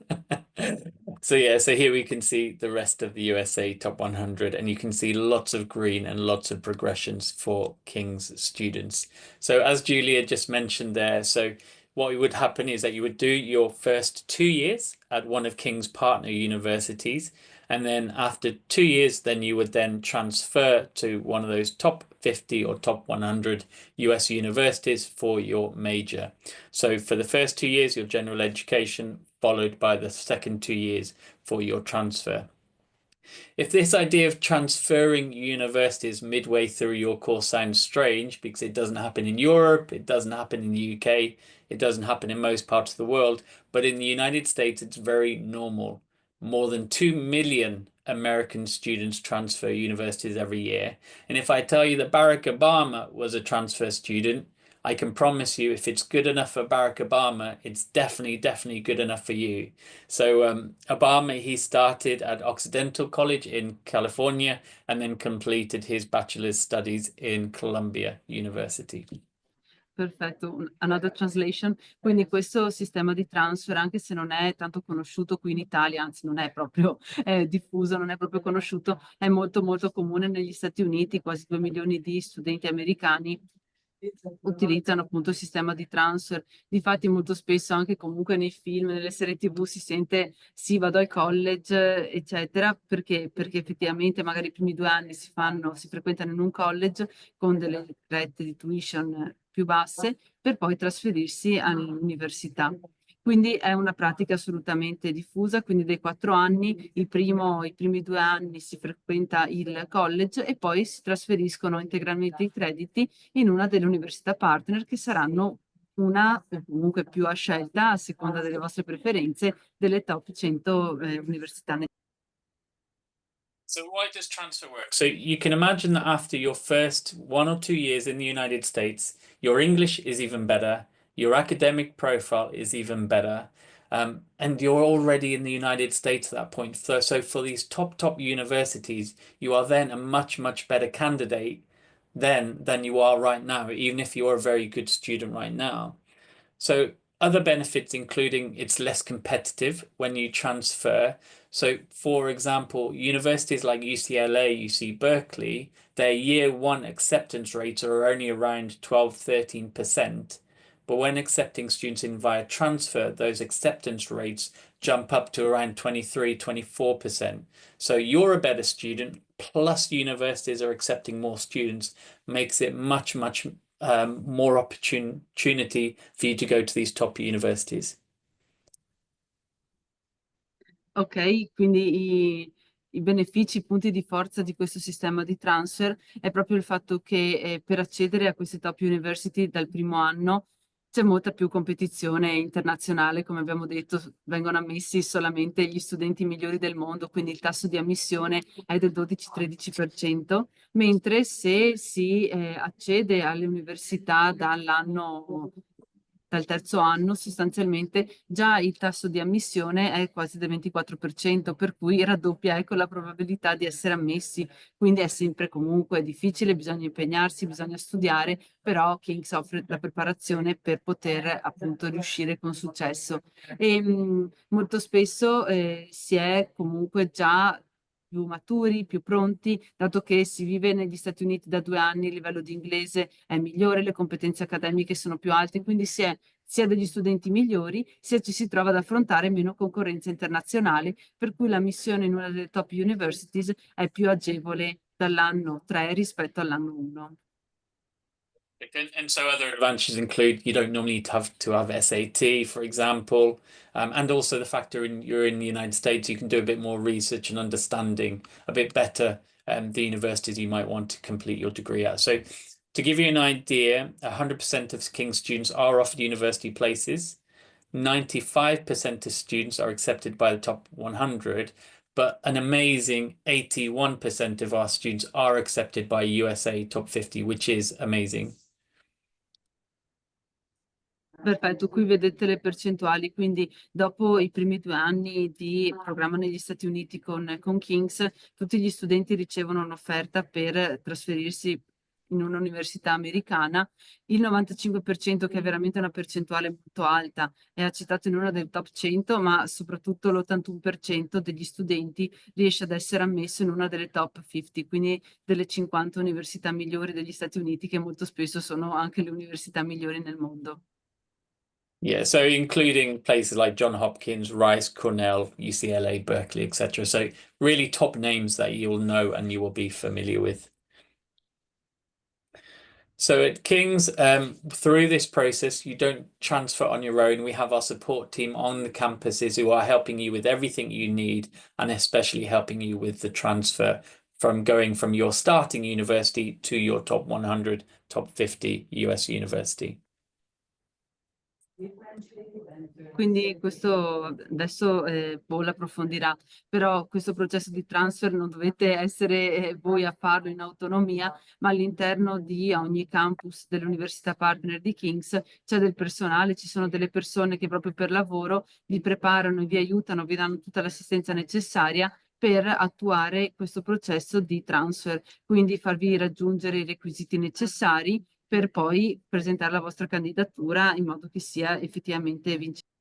So yeah, so here we can see the rest of the USA top 100, and you can see lots of green and lots of progressions for King's students. So as Julia just mentioned there, so what would happen is that you would do your first 2 years at one of King's partner universities, and then after 2 years, then you would then transfer to one of those top 50 or top 100 US universities for your major. So for the first 2 years, your general education, followed by the second 2 years for your transfer. If this idea of transferring universities midway through your course sounds strange, because it doesn't happen in Europe, it doesn't happen in the UK, it doesn't happen in most parts of the world, but in the United States, it's very normal. More than 2 million American students transfer universities every year. And if I tell you that Barack Obama was a transfer student, I can promise you, if it's good enough for Barack Obama, it's definitely good enough for you. So Obama, he started at Occidental College in California and then completed his bachelor's studies in Columbia University. Perfetto, another translation. Quindi questo sistema di transfer, anche se non è tanto conosciuto qui in Italia, anzi non è proprio diffuso, non è proprio conosciuto, è molto molto comune negli Stati Uniti. Quasi 2 milioni di studenti americani utilizzano appunto il sistema di transfer. Difatti molto spesso anche comunque nei film, nelle serie TV si sente sì, vado al college, eccetera, perché effettivamente magari i primi 2 anni si frequentano in un college con delle rette di tuition più basse per poi trasferirsi all'università. Quindi è una pratica assolutamente diffusa, quindi dei 4 anni, i primi 2 anni si frequenta il college e poi si trasferiscono integralmente i crediti in una delle università partner che saranno una o comunque più a scelta, a seconda delle vostre preferenze, delle top 100 università. So why does transfer work? So you can imagine that after your first 1 or 2 years in the United States, your English is even better, your academic profile is even better, and you're already in the United States at that point. So for these top universities, you are then a much better candidate than you are right now, even if you're a very good student right now. So other benefits including it's less competitive when you transfer. So for example, universities like UCLA, UC Berkeley, their year 1 acceptance rates are only around 12–13%. But when accepting students in via transfer, those acceptance rates jump up to around 23–24%. So you're a better student, plus universities are accepting more students, makes it much more opportunity for you to go to these top universities. Ok, quindi i benefici, i punti di forza di questo sistema di transfer è proprio il fatto che per accedere a queste top university dal primo anno c'è molta più competizione internazionale, come abbiamo detto, vengono ammessi solamente gli studenti migliori del mondo, quindi il tasso di ammissione è del 12–13%, mentre se si accede alle università dal terzo anno, sostanzialmente già il tasso di ammissione è quasi del 24%, per cui raddoppia ecco la probabilità di essere ammessi. Quindi è sempre comunque difficile, bisogna impegnarsi, bisogna studiare, però King's offre la preparazione per poter appunto riuscire con successo. E molto spesso si è comunque già più maturi, più pronti, dato che si vive negli Stati Uniti da 2 anni, il livello di inglese è migliore, le competenze accademiche sono più alte, quindi si è sia degli studenti migliori, sia ci si trova ad affrontare meno concorrenza internazionale, per cui la missione in una delle top universities è più agevole dall'anno 3 rispetto all'anno 1. And so other advantages include you don't normally have to have SAT, for example, and also the fact you're in the United States, you can do a bit more research and understanding a bit better the universities you might want to complete your degree at. So to give you an idea, 100% of King's students are offered university places. 95% of students are accepted by the top 100, but an amazing 81% of our students are accepted by USA top 50, which is amazing. Perfetto, qui vedete le percentuali, quindi dopo i primi 2 anni di programma negli Stati Uniti con King's, tutti gli studenti ricevono un'offerta per trasferirsi in un'università americana. Il 95%, che è veramente una percentuale molto alta, è accettato in una delle top 100, ma soprattutto l'81% degli studenti riesce ad essere ammesso in una delle top 50, quindi delle 50 università migliori degli Stati Uniti, che molto spesso sono anche le università migliori nel mondo. Yeah, so including places like Johns Hopkins, Rice, Cornell, UCLA, Berkeley, etc. So really top names that you'll know and you will be familiar with. So at King's, through this process, you don't transfer on your own. We have our support team on the campuses who are helping you with everything you need, and especially helping you with the transfer from going from your starting university to your top 100, top 50 US university. Quindi questo adesso Paul approfondirà, però questo processo di transfer non dovete essere voi a farlo in autonomia, ma all'interno di ogni campus dell'Università Partner di King's c'è del personale, ci sono delle persone che proprio per lavoro vi preparano, vi aiutano, vi danno tutta l'assistenza necessaria per attuare questo processo di transfer, quindi farvi raggiungere i requisiti necessari per poi presentare la vostra candidatura in modo che sia effettivamente vincente.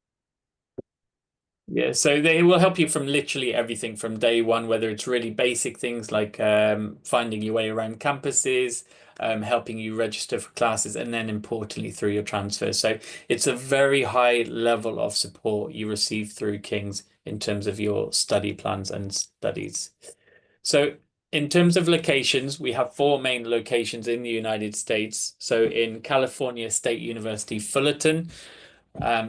Yeah, so they will help you from literally everything from day one, whether it's really basic things like finding your way around campuses, helping you register for classes, and then importantly through your transfer. So it's a very high level of support you receive through King's in terms of your study plans and studies. So in terms of locations, we have 4 main locations in the United States. So in California State University, Fullerton,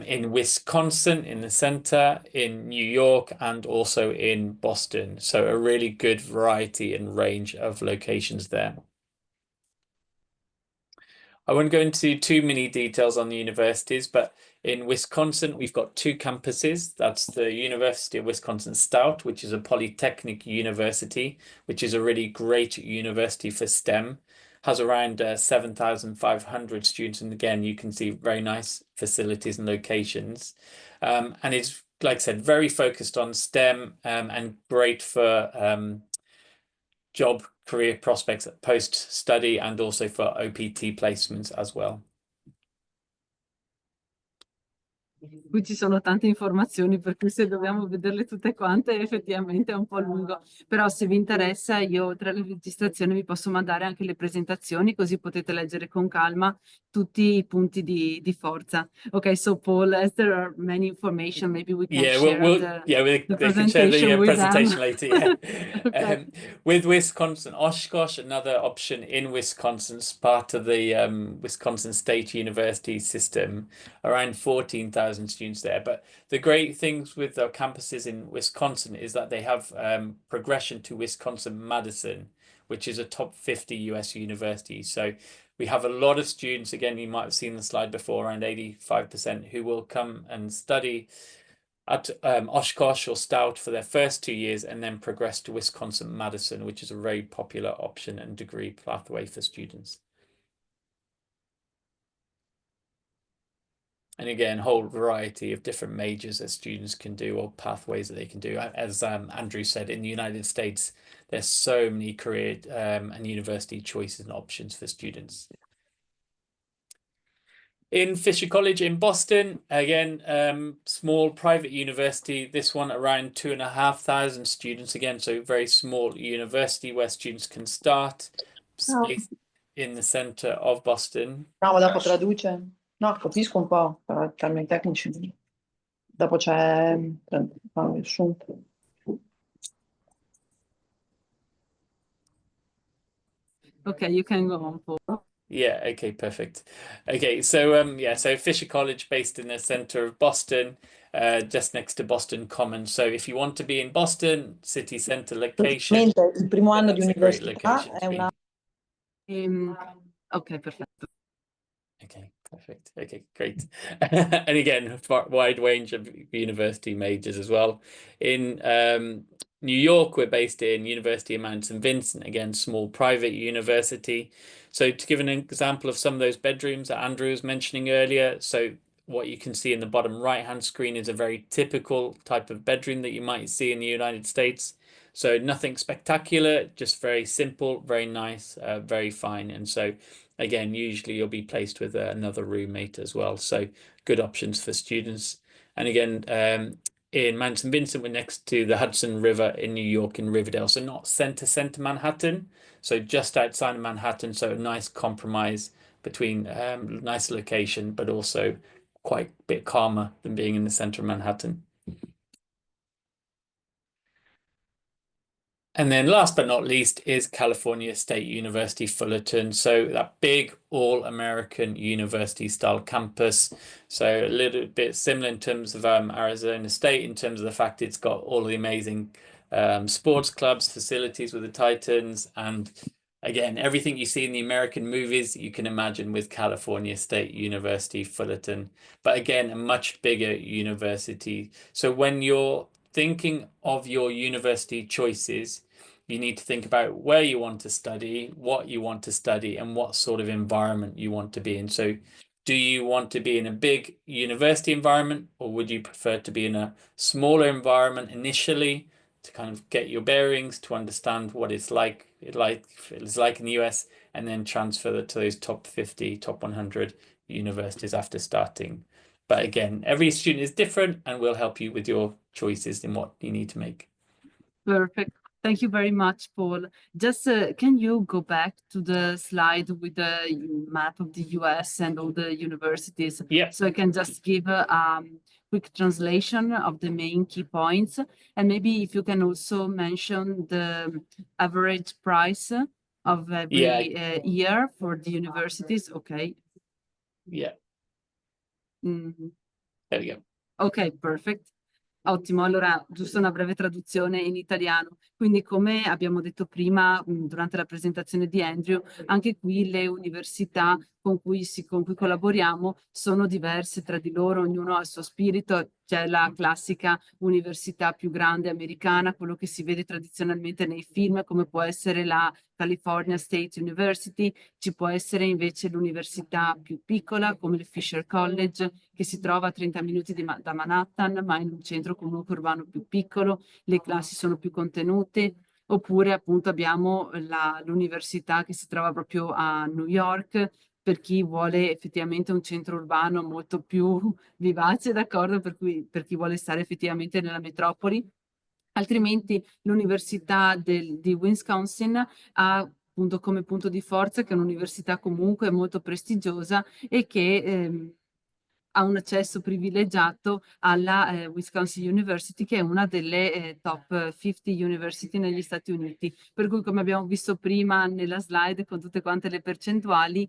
in Wisconsin in the center, in New York, and also in Boston. So a really good variety and range of locations there. I won't go into too many details on the universities, but in Wisconsin, we've got 2 campuses. That's the University of Wisconsin Stout, which is a polytechnic university, which is a really great university for STEM. Has around 7,500 students. And again, you can see very nice facilities and locations. And it's, like I said, very focused on STEM and great for job career prospects post-study and also for OPT placements as well. Qui ci sono tante informazioni, per cui se dobbiamo vederle tutte quante effettivamente è un po' lungo, però se vi interessa io tra le registrazioni vi posso mandare anche le presentazioni, così potete leggere con calma tutti i punti di forza. Ok, so Paul, as there are many information, maybe we can share the they can share the presentation them. later. Yeah. Okay. With Wisconsin, Oshkosh, another option in Wisconsin, part of the Wisconsin State University system, around 14,000 students there. But the great things with our campuses in Wisconsin is that they have progression to Wisconsin-Madison, which is a top 50 US university. So we have a lot of students, again, you might have seen the slide before, around 85%, who will come and study at Oshkosh or Stout for their first 2 years and then progress to Wisconsin-Madison, which is a very popular option and degree pathway for students. And again, whole variety of different majors that students can do or pathways that they can do. As Andrew said, in the United States, there's so many career and university choices and options for students. In Fisher College in Boston, again, small private university, this one around 2,500 students, again, so very small university where students can start, based in the center of Boston. No, ma dopo traduce. No, capisco un po', però i termini tecnici. Dopo c'è il riassunto. Okay, you can go on, Paul. Yeah, okay, perfect. Okay, so so Fisher College based in the center of Boston, just next to Boston Common. So if you want to be in Boston, city center location, Il primo anno di that's a great università location è to be. Ok, perfetto. Okay, perfect. Okay, great. And again, wide range of university majors as well. In New York, we're based in University of Mount St. Vincent, again, small private university. So to give an example of some of those bedrooms that Andrew was mentioning earlier, so what you can see in the bottom right-hand screen is a very typical type of bedroom that you might see in the United States. So nothing spectacular, just very simple, very nice, very fine. And so again, usually you'll be placed with another roommate as well. So good options for students. And again, in Mount St. Vincent, we're next to the Hudson River in New York in Riverdale. So not center Manhattan, so just outside of Manhattan. So a nice compromise between nice location, but also quite a bit calmer than being in the center of Manhattan. And then last but not least is California State University Fullerton. So that big all-American university style campus. So a little bit similar in terms of Arizona State, in terms of the fact it's got all the amazing sports clubs, facilities with the Titans, and Again, everything you see in the American movies, you can imagine with California State University, Fullerton, but again, a much bigger university. So when you're thinking of your university choices, you need to think about where you want to study, what you want to study, and what sort of environment you want to be in. So do you want to be in a big university environment, or would you prefer to be in a smaller environment initially to kind of get your bearings, to understand what it's like in the US, and then transfer that to those top 50, top 100 universities after starting? But again, every student is different, and we'll help you with your choices in what you need to make. Perfect. Thank you very much, Paul. Just can you go back to the slide with the map of the US and all the universities? Yeah. So I can just give a quick translation of the main key points. And maybe if you can also mention the average price of every year for the universities. Okay. Yeah. Mm-hmm. There we go. Ok, perfect. Ottimo, allora giusto una breve traduzione in italiano. Quindi come abbiamo detto prima durante la presentazione di Andrew, anche qui le università con cui collaboriamo sono diverse tra di loro, ognuno ha il suo spirito. C'è la classica università più grande americana, quello che si vede tradizionalmente nei film, come può essere la California State University. Ci può essere invece l'università più piccola, come il Fisher College, che si trova a 30 minuti da Manhattan, ma in un centro comunque urbano più piccolo, le classi sono più contenute. Oppure appunto abbiamo l'università che si trova proprio a New York, per chi vuole effettivamente un centro urbano molto più vivace, d'accordo? Per chi vuole stare effettivamente nella metropoli. Altrimenti l'Università di Wisconsin ha appunto come punto di forza che è un'università comunque molto prestigiosa e che ha un accesso privilegiato alla Wisconsin University, che è una delle top 50 university negli Stati Uniti. Per cui, come abbiamo visto prima nella slide con tutte quante le percentuali,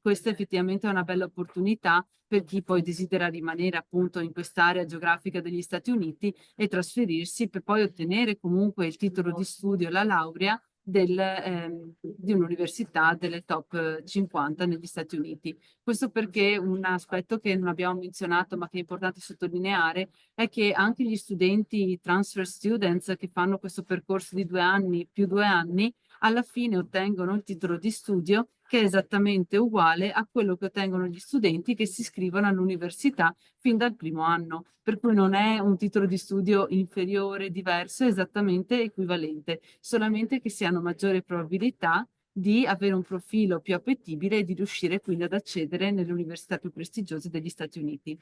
questa effettivamente è una bella opportunità per chi poi desidera rimanere appunto in quest'area geografica degli Stati Uniti e trasferirsi per poi ottenere comunque il titolo di studio, la laurea di un'università delle top 50 negli Stati Uniti. Questo perché un aspetto che non abbiamo menzionato ma che è importante sottolineare è che anche gli studenti transfer students che fanno questo percorso di 2 anni più 2 anni alla fine ottengono il titolo di studio che è esattamente uguale a quello che ottengono gli studenti che si iscrivono all'università fin dal primo anno, per cui non è un titolo di studio inferiore, diverso, è esattamente equivalente, solamente che si hanno maggiore probabilità di avere un profilo più appetibile e di riuscire quindi ad accedere nelle università più prestigiose degli Stati Uniti.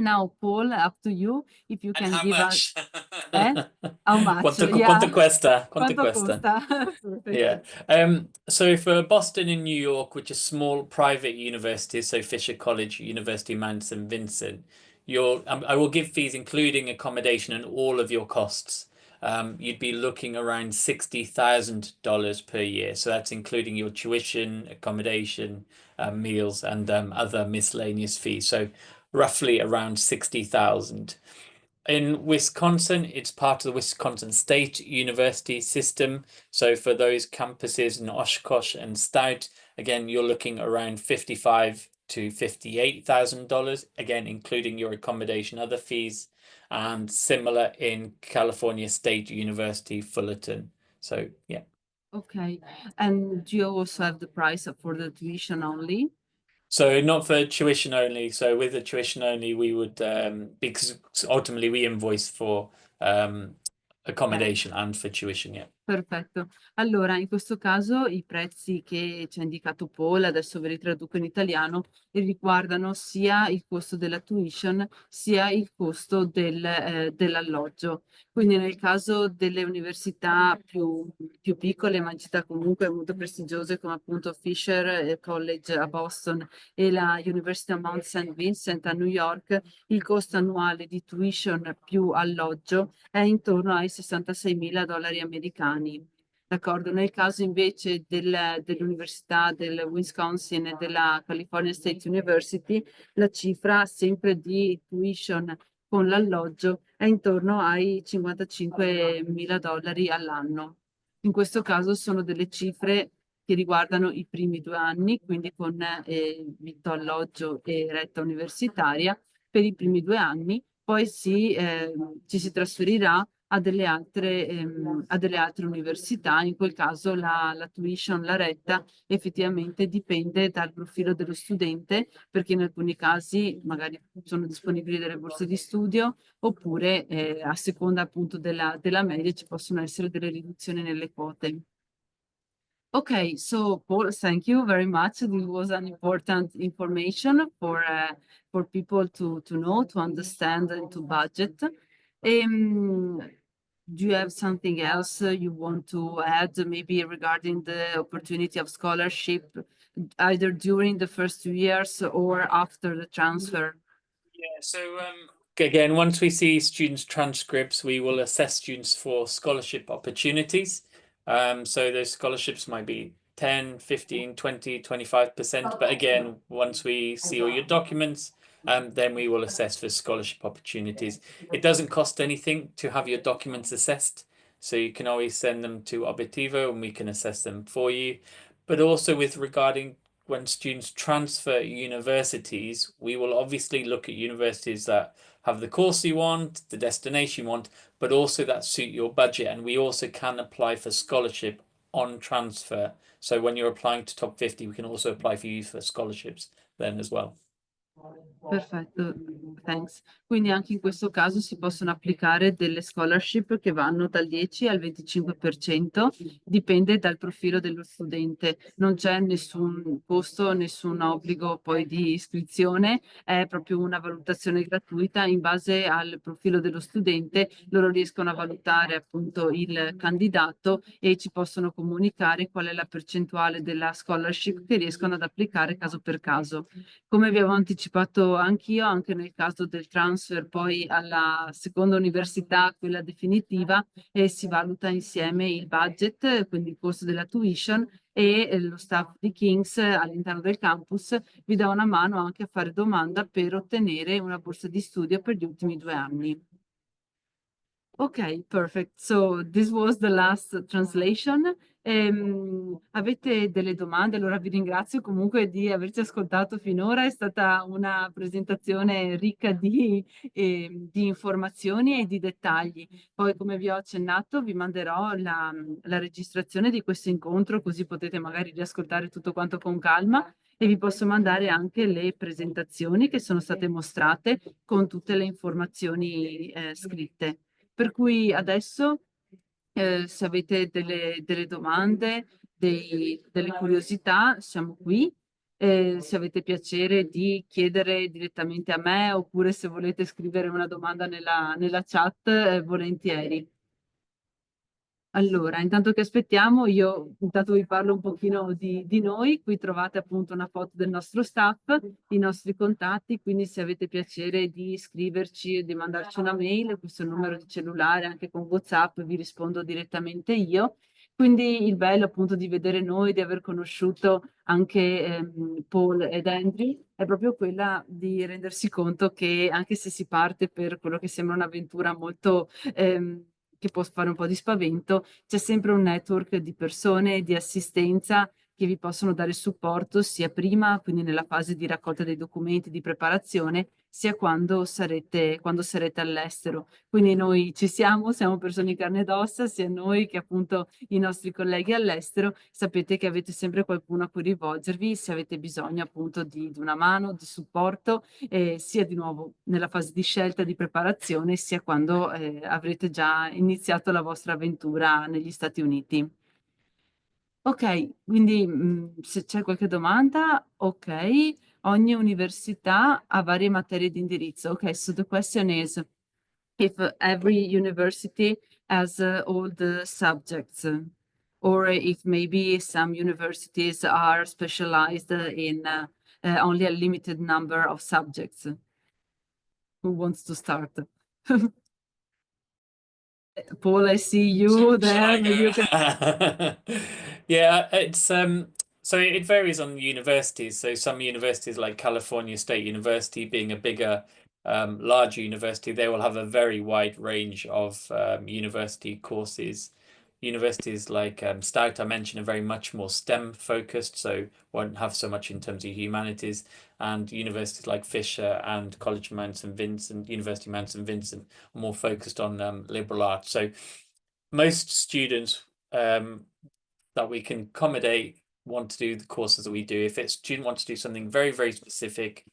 Now, Paul, up to you, if you can give us... How much? Quanto cuesta? Quanto costa? Yeah. So for Boston and New York, which are small private universities, so Fisher College, University of Mount St. Vincent, I will give fees including accommodation and all of your costs. You'd be looking around $60,000 per year. So that's including your tuition, accommodation, meals, and other miscellaneous fees. So roughly around 60,000. In Wisconsin, it's part of the Wisconsin State University system. So for those campuses in Oshkosh and Stout, again, you're looking around $55,000 to $58,000, again, including your accommodation, other fees, and similar in California State University, Fullerton. So, yeah. Okay. And do you also have the price for the tuition only? So not for tuition only. So with the tuition only, we would, because ultimately we invoice for accommodation and for tuition, yeah. Perfetto. Allora, in questo caso i prezzi che ci ha indicato Paul, adesso ve li traduco in italiano, riguardano sia il costo della tuition sia il costo dell'alloggio. Quindi nel caso delle università più piccole, ma in città comunque molto prestigiose come appunto Fisher College a Boston e la University of Mount St. Vincent a New York, il costo annuale di tuition più alloggio è intorno ai $66.000 americani. D'accordo? Nel caso invece dell'Università del Wisconsin e della California State University, la cifra sempre di tuition con l'alloggio è intorno ai $55.000 all'anno. In questo caso sono delle cifre che riguardano i primi 2 anni, quindi con vitto, alloggio e retta universitaria per i primi 2 anni, poi ci si trasferirà a delle altre università. In quel caso la tuition, la retta, effettivamente dipende dal profilo dello studente, perché in alcuni casi magari sono disponibili delle borse di studio, oppure a seconda appunto della media ci possono essere delle riduzioni nelle quote. Okay, so Paul, thank you very much. This was an important information for people to know, to understand, and to budget. Do you have something else you want to add, maybe regarding the opportunity of scholarship, either during the first 2 years or after the transfer? Yeah, so again, once we see students' transcripts, we will assess students for scholarship opportunities. So those scholarships might be 10, 15, 20, 25%. But again, once we see all your documents, then we will assess for scholarship opportunities. It doesn't cost anything to have your documents assessed. So you can always send them to Obiettivo and we can assess them for you. But also regarding when students transfer universities, we will obviously look at universities that have the course you want, the destination you want, but also that suit your budget. And we also can apply for scholarship on transfer. So when you're applying to top 50, we can also apply for you for scholarships then as well. Perfetto, thanks. Quindi anche in questo caso si possono applicare delle scholarship che vanno dal 10 al 25%, dipende dal profilo dello studente. Non c'è nessun costo, nessun obbligo poi di iscrizione, è proprio una valutazione gratuita in base al profilo dello studente. Loro riescono a valutare appunto il candidato e ci possono comunicare qual è la percentuale della scholarship che riescono ad applicare caso per caso. Come vi avevo anticipato anch'io, anche nel caso del transfer poi alla seconda università, quella definitiva, si valuta insieme il budget, quindi il costo della tuition, e lo staff di King's all'interno del campus vi dà una mano anche a fare domanda per ottenere una borsa di studio per gli ultimi 2 anni. Ok, perfect. So this was the last translation. Avete delle domande? Allora vi ringrazio comunque di averci ascoltato finora. È stata una presentazione ricca di informazioni e di dettagli. Poi, come vi ho accennato, vi manderò la registrazione di questo incontro, così potete magari riascoltare tutto quanto con calma. E vi posso mandare anche le presentazioni che sono state mostrate con tutte le informazioni scritte. Per cui adesso, se avete delle domande, delle curiosità, siamo qui. Se avete piacere di chiedere direttamente a me, oppure se volete scrivere una domanda nella chat, volentieri. Allora, intanto che aspettiamo, io intanto vi parlo un pochino di noi. Qui trovate appunto una foto del nostro staff, i nostri contatti, quindi se avete piacere di scriverci, di mandarci una mail, questo è il numero di cellulare, anche con WhatsApp vi rispondo direttamente io. Quindi il bello appunto di vedere noi, di aver conosciuto anche Paul ed Andrew, è proprio quella di rendersi conto che anche se si parte per quello che sembra un'avventura molto che può fare un po' di spavento, c'è sempre un network di persone, di assistenza che vi possono dare supporto sia prima, quindi nella fase di raccolta dei documenti, di preparazione, sia quando sarete all'estero. Quindi noi ci siamo persone in carne ed ossa, sia noi che appunto i nostri colleghi all'estero. Sapete che avete sempre qualcuno a cui rivolgervi se avete bisogno appunto di una mano, di supporto, sia di nuovo nella fase di scelta, di preparazione, sia quando avrete già iniziato la vostra avventura negli Stati Uniti. Ok, quindi se c'è qualche domanda, ok. Ogni università ha varie materie di indirizzo. Ok, so the question is if every university has all the subjects, or if maybe some universities are specialized in only a limited number of subjects. Who wants to start? Paul, I see you there. Maybe you can... Yeah, it's so it varies on the universities. So some universities like California State University, being a bigger, larger university, they will have a very wide range of university courses. Universities like Stout, I mentioned, are very much more STEM focused, so won't have so much in terms of humanities. And universities like Fisher and College of Mount St Vincent, University of Mount St Vincent, are more focused on liberal arts. So most students that we can accommodate want to do the courses that we do. If a student wants to do something very, very specific,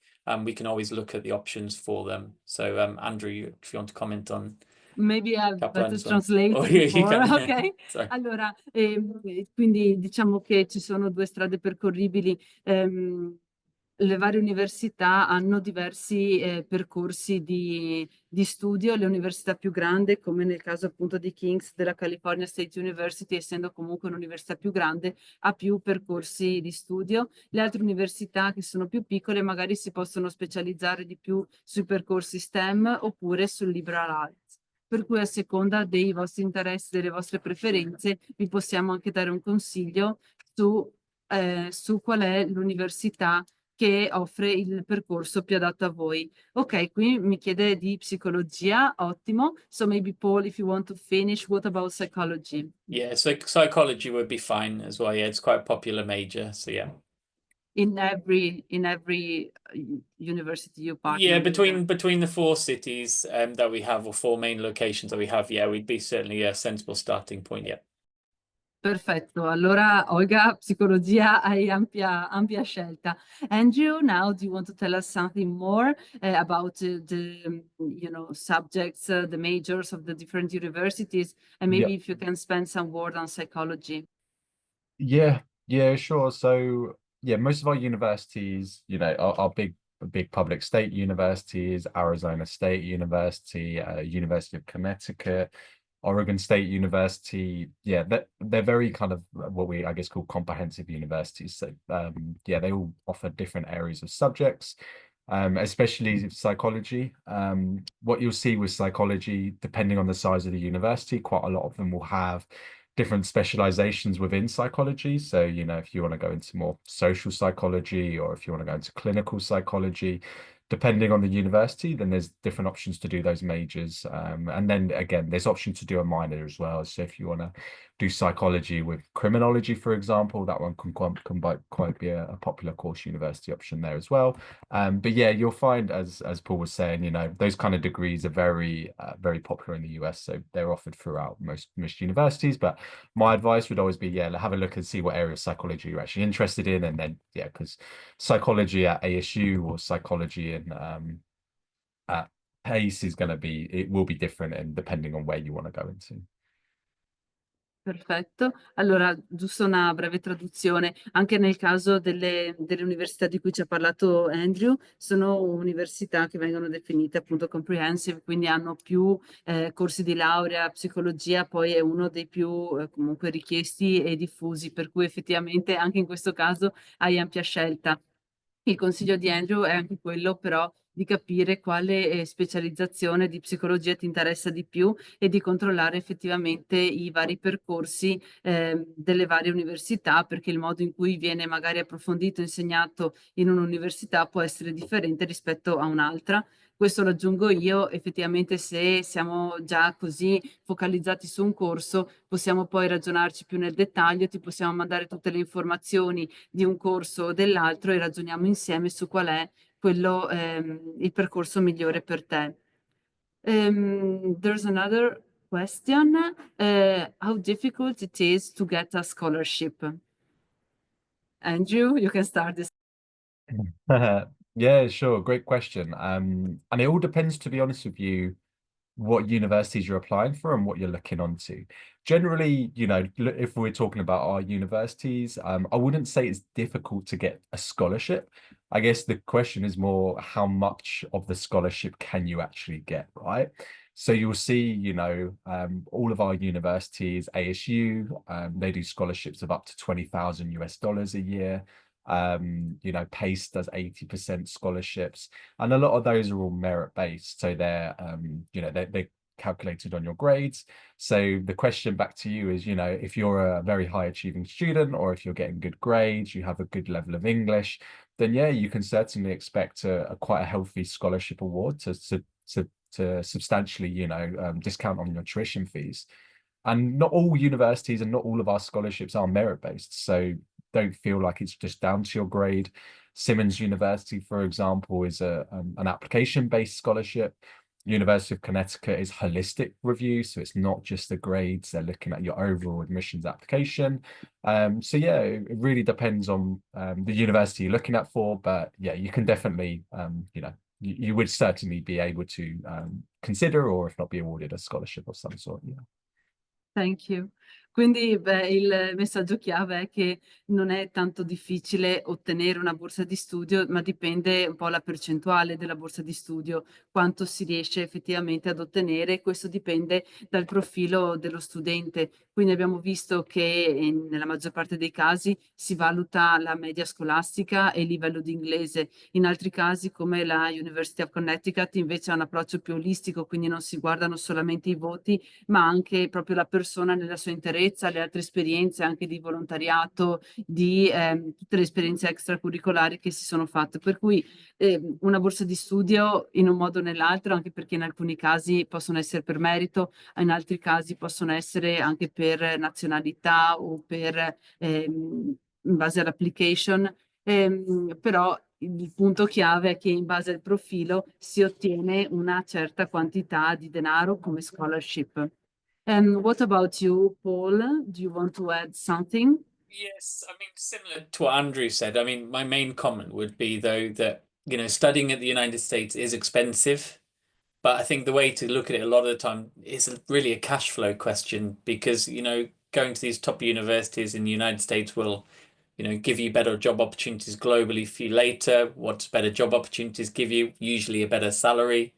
we can always look at the options for them. So Andrew, if you want to comment on Maybe I'll better Kaplan's one. translate Oh, you before, can, yeah. ok? Sorry. Allora, quindi diciamo che ci sono due strade percorribili. Le varie università hanno diversi percorsi di studio. Le università più grandi, come nel caso appunto di King's della California State University, essendo comunque un'università più grande, ha più percorsi di studio. Le altre università che sono più piccole magari si possono specializzare di più sui percorsi STEM oppure sul liberal arts. Per cui a seconda dei vostri interessi, delle vostre preferenze, vi possiamo anche dare un consiglio su qual è l'università che offre il percorso più adatto a voi. Ok, qui mi chiede di psicologia, ottimo. So maybe Paul, if you want to finish, what about psychology? Yeah, so psychology would be fine as well. Yeah, it's quite a popular major, so yeah. In every university you partner Yeah, with. between the four cities that we have, or four main locations that we have, yeah, we'd be certainly a sensible starting point, yeah. Perfetto, allora Olga, psicologia hai ampia scelta. Andrew, now do you want to tell us something more about the subjects, the majors of the different universities, and maybe if you can spend some word on psychology. Yeah, sure. So yeah, most of our universities, are big public state universities. Arizona State University, University of Connecticut, Oregon State University. Yeah, they're very kind of what we, I guess, call comprehensive universities. So yeah, they all offer different areas of subjects, especially psychology. What you'll see with psychology, depending on the size of the university, quite a lot of them will have different specializations within psychology. So, if you want to go into more social psychology, or if you want to go into clinical psychology, depending on the university, then there's different options to do those majors. And then again, there's options to do a minor as well. So if you want to do psychology with criminology, for example, that one can quite be a popular course university option there as well. But yeah, you'll find, as Paul was saying, those kind of degrees are very popular in the US. So they're offered throughout most universities. But my advice would always be, have a look and see what area of psychology you're actually interested in. And then, because psychology at ASU or psychology at Pace it will be different, and depending on where you want to go into. Perfetto, allora giusto una breve traduzione. Anche nel caso delle università di cui ci ha parlato Andrew, sono università che vengono definite appunto comprehensive, quindi hanno più corsi di laurea. Psicologia poi è uno dei più comunque richiesti e diffusi, per cui effettivamente anche in questo caso hai ampia scelta. Il consiglio di Andrew è anche quello però di capire quale specializzazione di psicologia ti interessa di più e di controllare effettivamente i vari percorsi delle varie università, perché il modo in cui viene magari approfondito e insegnato in un'università può essere differente rispetto a un'altra. Questo lo aggiungo io, effettivamente se siamo già così focalizzati su un corso possiamo poi ragionarci più nel dettaglio, ti possiamo mandare tutte le informazioni di un corso o dell'altro e ragioniamo insieme su qual è quello, il percorso migliore per te. There's another question, how difficult it is to get a scholarship? Andrew, you can start this. Yeah, sure. Great question. And it all depends, to be honest with you, what universities you're applying for and what you're looking onto. Generally, if we're talking about our universities, I wouldn't say it's difficult to get a scholarship. I guess the question is more, how much of the scholarship can you actually get, right? So you'll see, all of our universities, ASU, they do scholarships of up to $20,000 a year. Pace does 80% scholarships, and a lot of those are all merit based, so they're they're calculated on your grades. So the question back to you is, if you're a very high achieving student, or if you're getting good grades, you have a good level of English, then yeah, you can certainly expect a quite a healthy scholarship award to substantially discount on your tuition fees. And not all universities and not all of our scholarships are merit-based. So don't feel like it's just down to your grade. Simmons University, for example, is an application-based scholarship. University of Connecticut is holistic review, so it's not just the grades, they're looking at your overall admissions application. So yeah, it really depends on the university you're looking at for, but yeah, you can definitely, you know, you would certainly be able to consider, or if not, be awarded a scholarship of some sort. Yeah. Thank you. Quindi il messaggio chiave è che non è tanto difficile ottenere una borsa di studio, ma dipende un po' la percentuale della borsa di studio, quanto si riesce effettivamente ad ottenere. Questo dipende dal profilo dello studente. Quindi abbiamo visto che nella maggior parte dei casi si valuta la media scolastica e il livello di inglese. In altri casi, come la University of Connecticut, invece ha un approccio più olistico, quindi non si guardano solamente i voti, ma anche proprio la persona nella sua interezza, le altre esperienze anche di volontariato, di tutte le esperienze extracurricolari che si sono fatte. Per cui una borsa di studio in un modo o nell'altro, anche perché in alcuni casi possono essere per merito, in altri casi possono essere anche per nazionalità o per in base all'application, però il punto chiave è che in base al profilo si ottiene una certa quantità di denaro come scholarship. What about you, Paul? Do you want to add something? Yes, I mean, similar to what Andrew said. I mean, my main comment would be, though, that, you know, studying at the United States is expensive. But I think the way to look at it a lot of the time is really a cash flow question, because, you know, going to these top universities in the United States will, you know, give you better job opportunities globally for you later. What better job opportunities give you? Usually a better salary,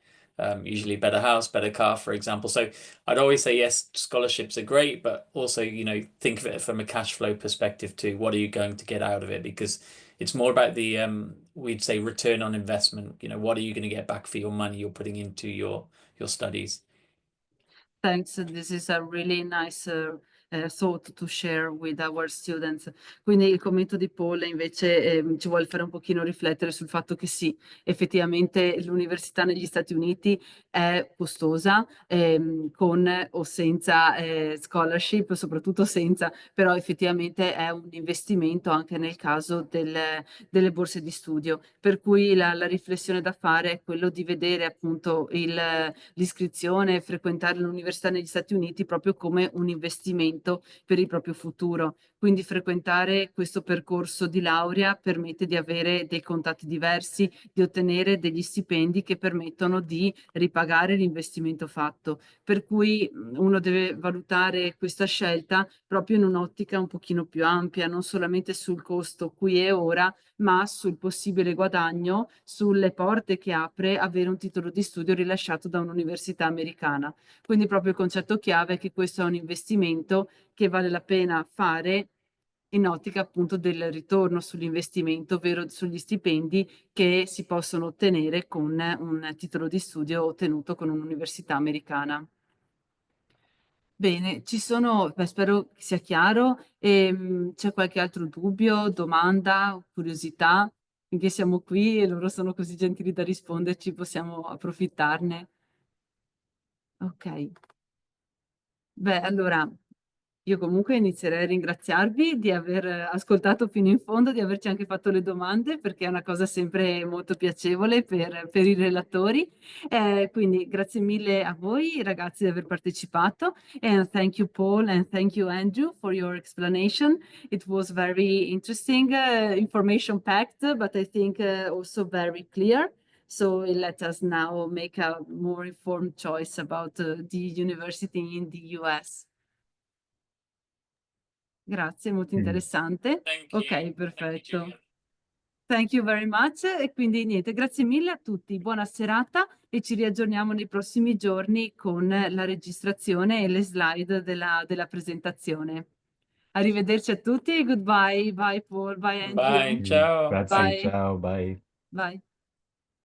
usually a better house, better car, for example. So I'd always say, yes, scholarships are great, but also, you know, think of it from a cash flow perspective too. What are you going to get out of it? Because it's more about the, we'd say, return on investment. You know, what are you going to get back for your money you're putting into your studies? Thanks. This is a really nice thought to share with our students. Quindi il commento di Paul invece ci vuole fare un pochino riflettere sul fatto che sì, effettivamente l'università negli Stati Uniti è costosa, con o senza scholarship, soprattutto senza, però effettivamente è un investimento anche nel caso delle borse di studio. Per cui la riflessione da fare è quello di vedere appunto l'iscrizione, frequentare l'università negli Stati Uniti proprio come un investimento per il proprio futuro. Quindi frequentare questo percorso di laurea permette di avere dei contatti diversi, di ottenere degli stipendi che permettono di ripagare l'investimento fatto. Per cui uno deve valutare questa scelta proprio in un'ottica un pochino più ampia, non solamente sul costo qui e ora, ma sul possibile guadagno, sulle porte che apre avere un titolo di studio rilasciato da un'università americana. Quindi proprio il concetto chiave è che questo è un investimento che vale la pena fare in ottica appunto del ritorno sull'investimento, ovvero sugli stipendi che si possono ottenere con un titolo di studio ottenuto con un'università americana. Bene, ci sono, spero che sia chiaro, c'è qualche altro dubbio, domanda, curiosità? Finché siamo qui e loro sono così gentili da risponderci, possiamo approfittarne. Ok. Beh, allora, io comunque inizierei a ringraziarvi di aver ascoltato fino in fondo, di averci anche fatto le domande, perché è una cosa sempre molto piacevole per i relatori. Quindi grazie mille a voi ragazzi di aver partecipato, and thank you Paul and thank you Andrew for your explanation. It was very interesting, information packed, but I think also very clear. So let us now make a more informed choice about the university in the US. Grazie, molto interessante. Thank you. Ok, Thank you, perfetto. Julia. Thank you very much. E quindi niente, grazie mille a tutti, buona serata e ci riaggiorniamo nei prossimi giorni con la registrazione e le slide della presentazione. Arrivederci a tutti e goodbye. Bye Paul, bye Andrew. Bye, ciao. Grazie, Bye. ciao, bye. Bye.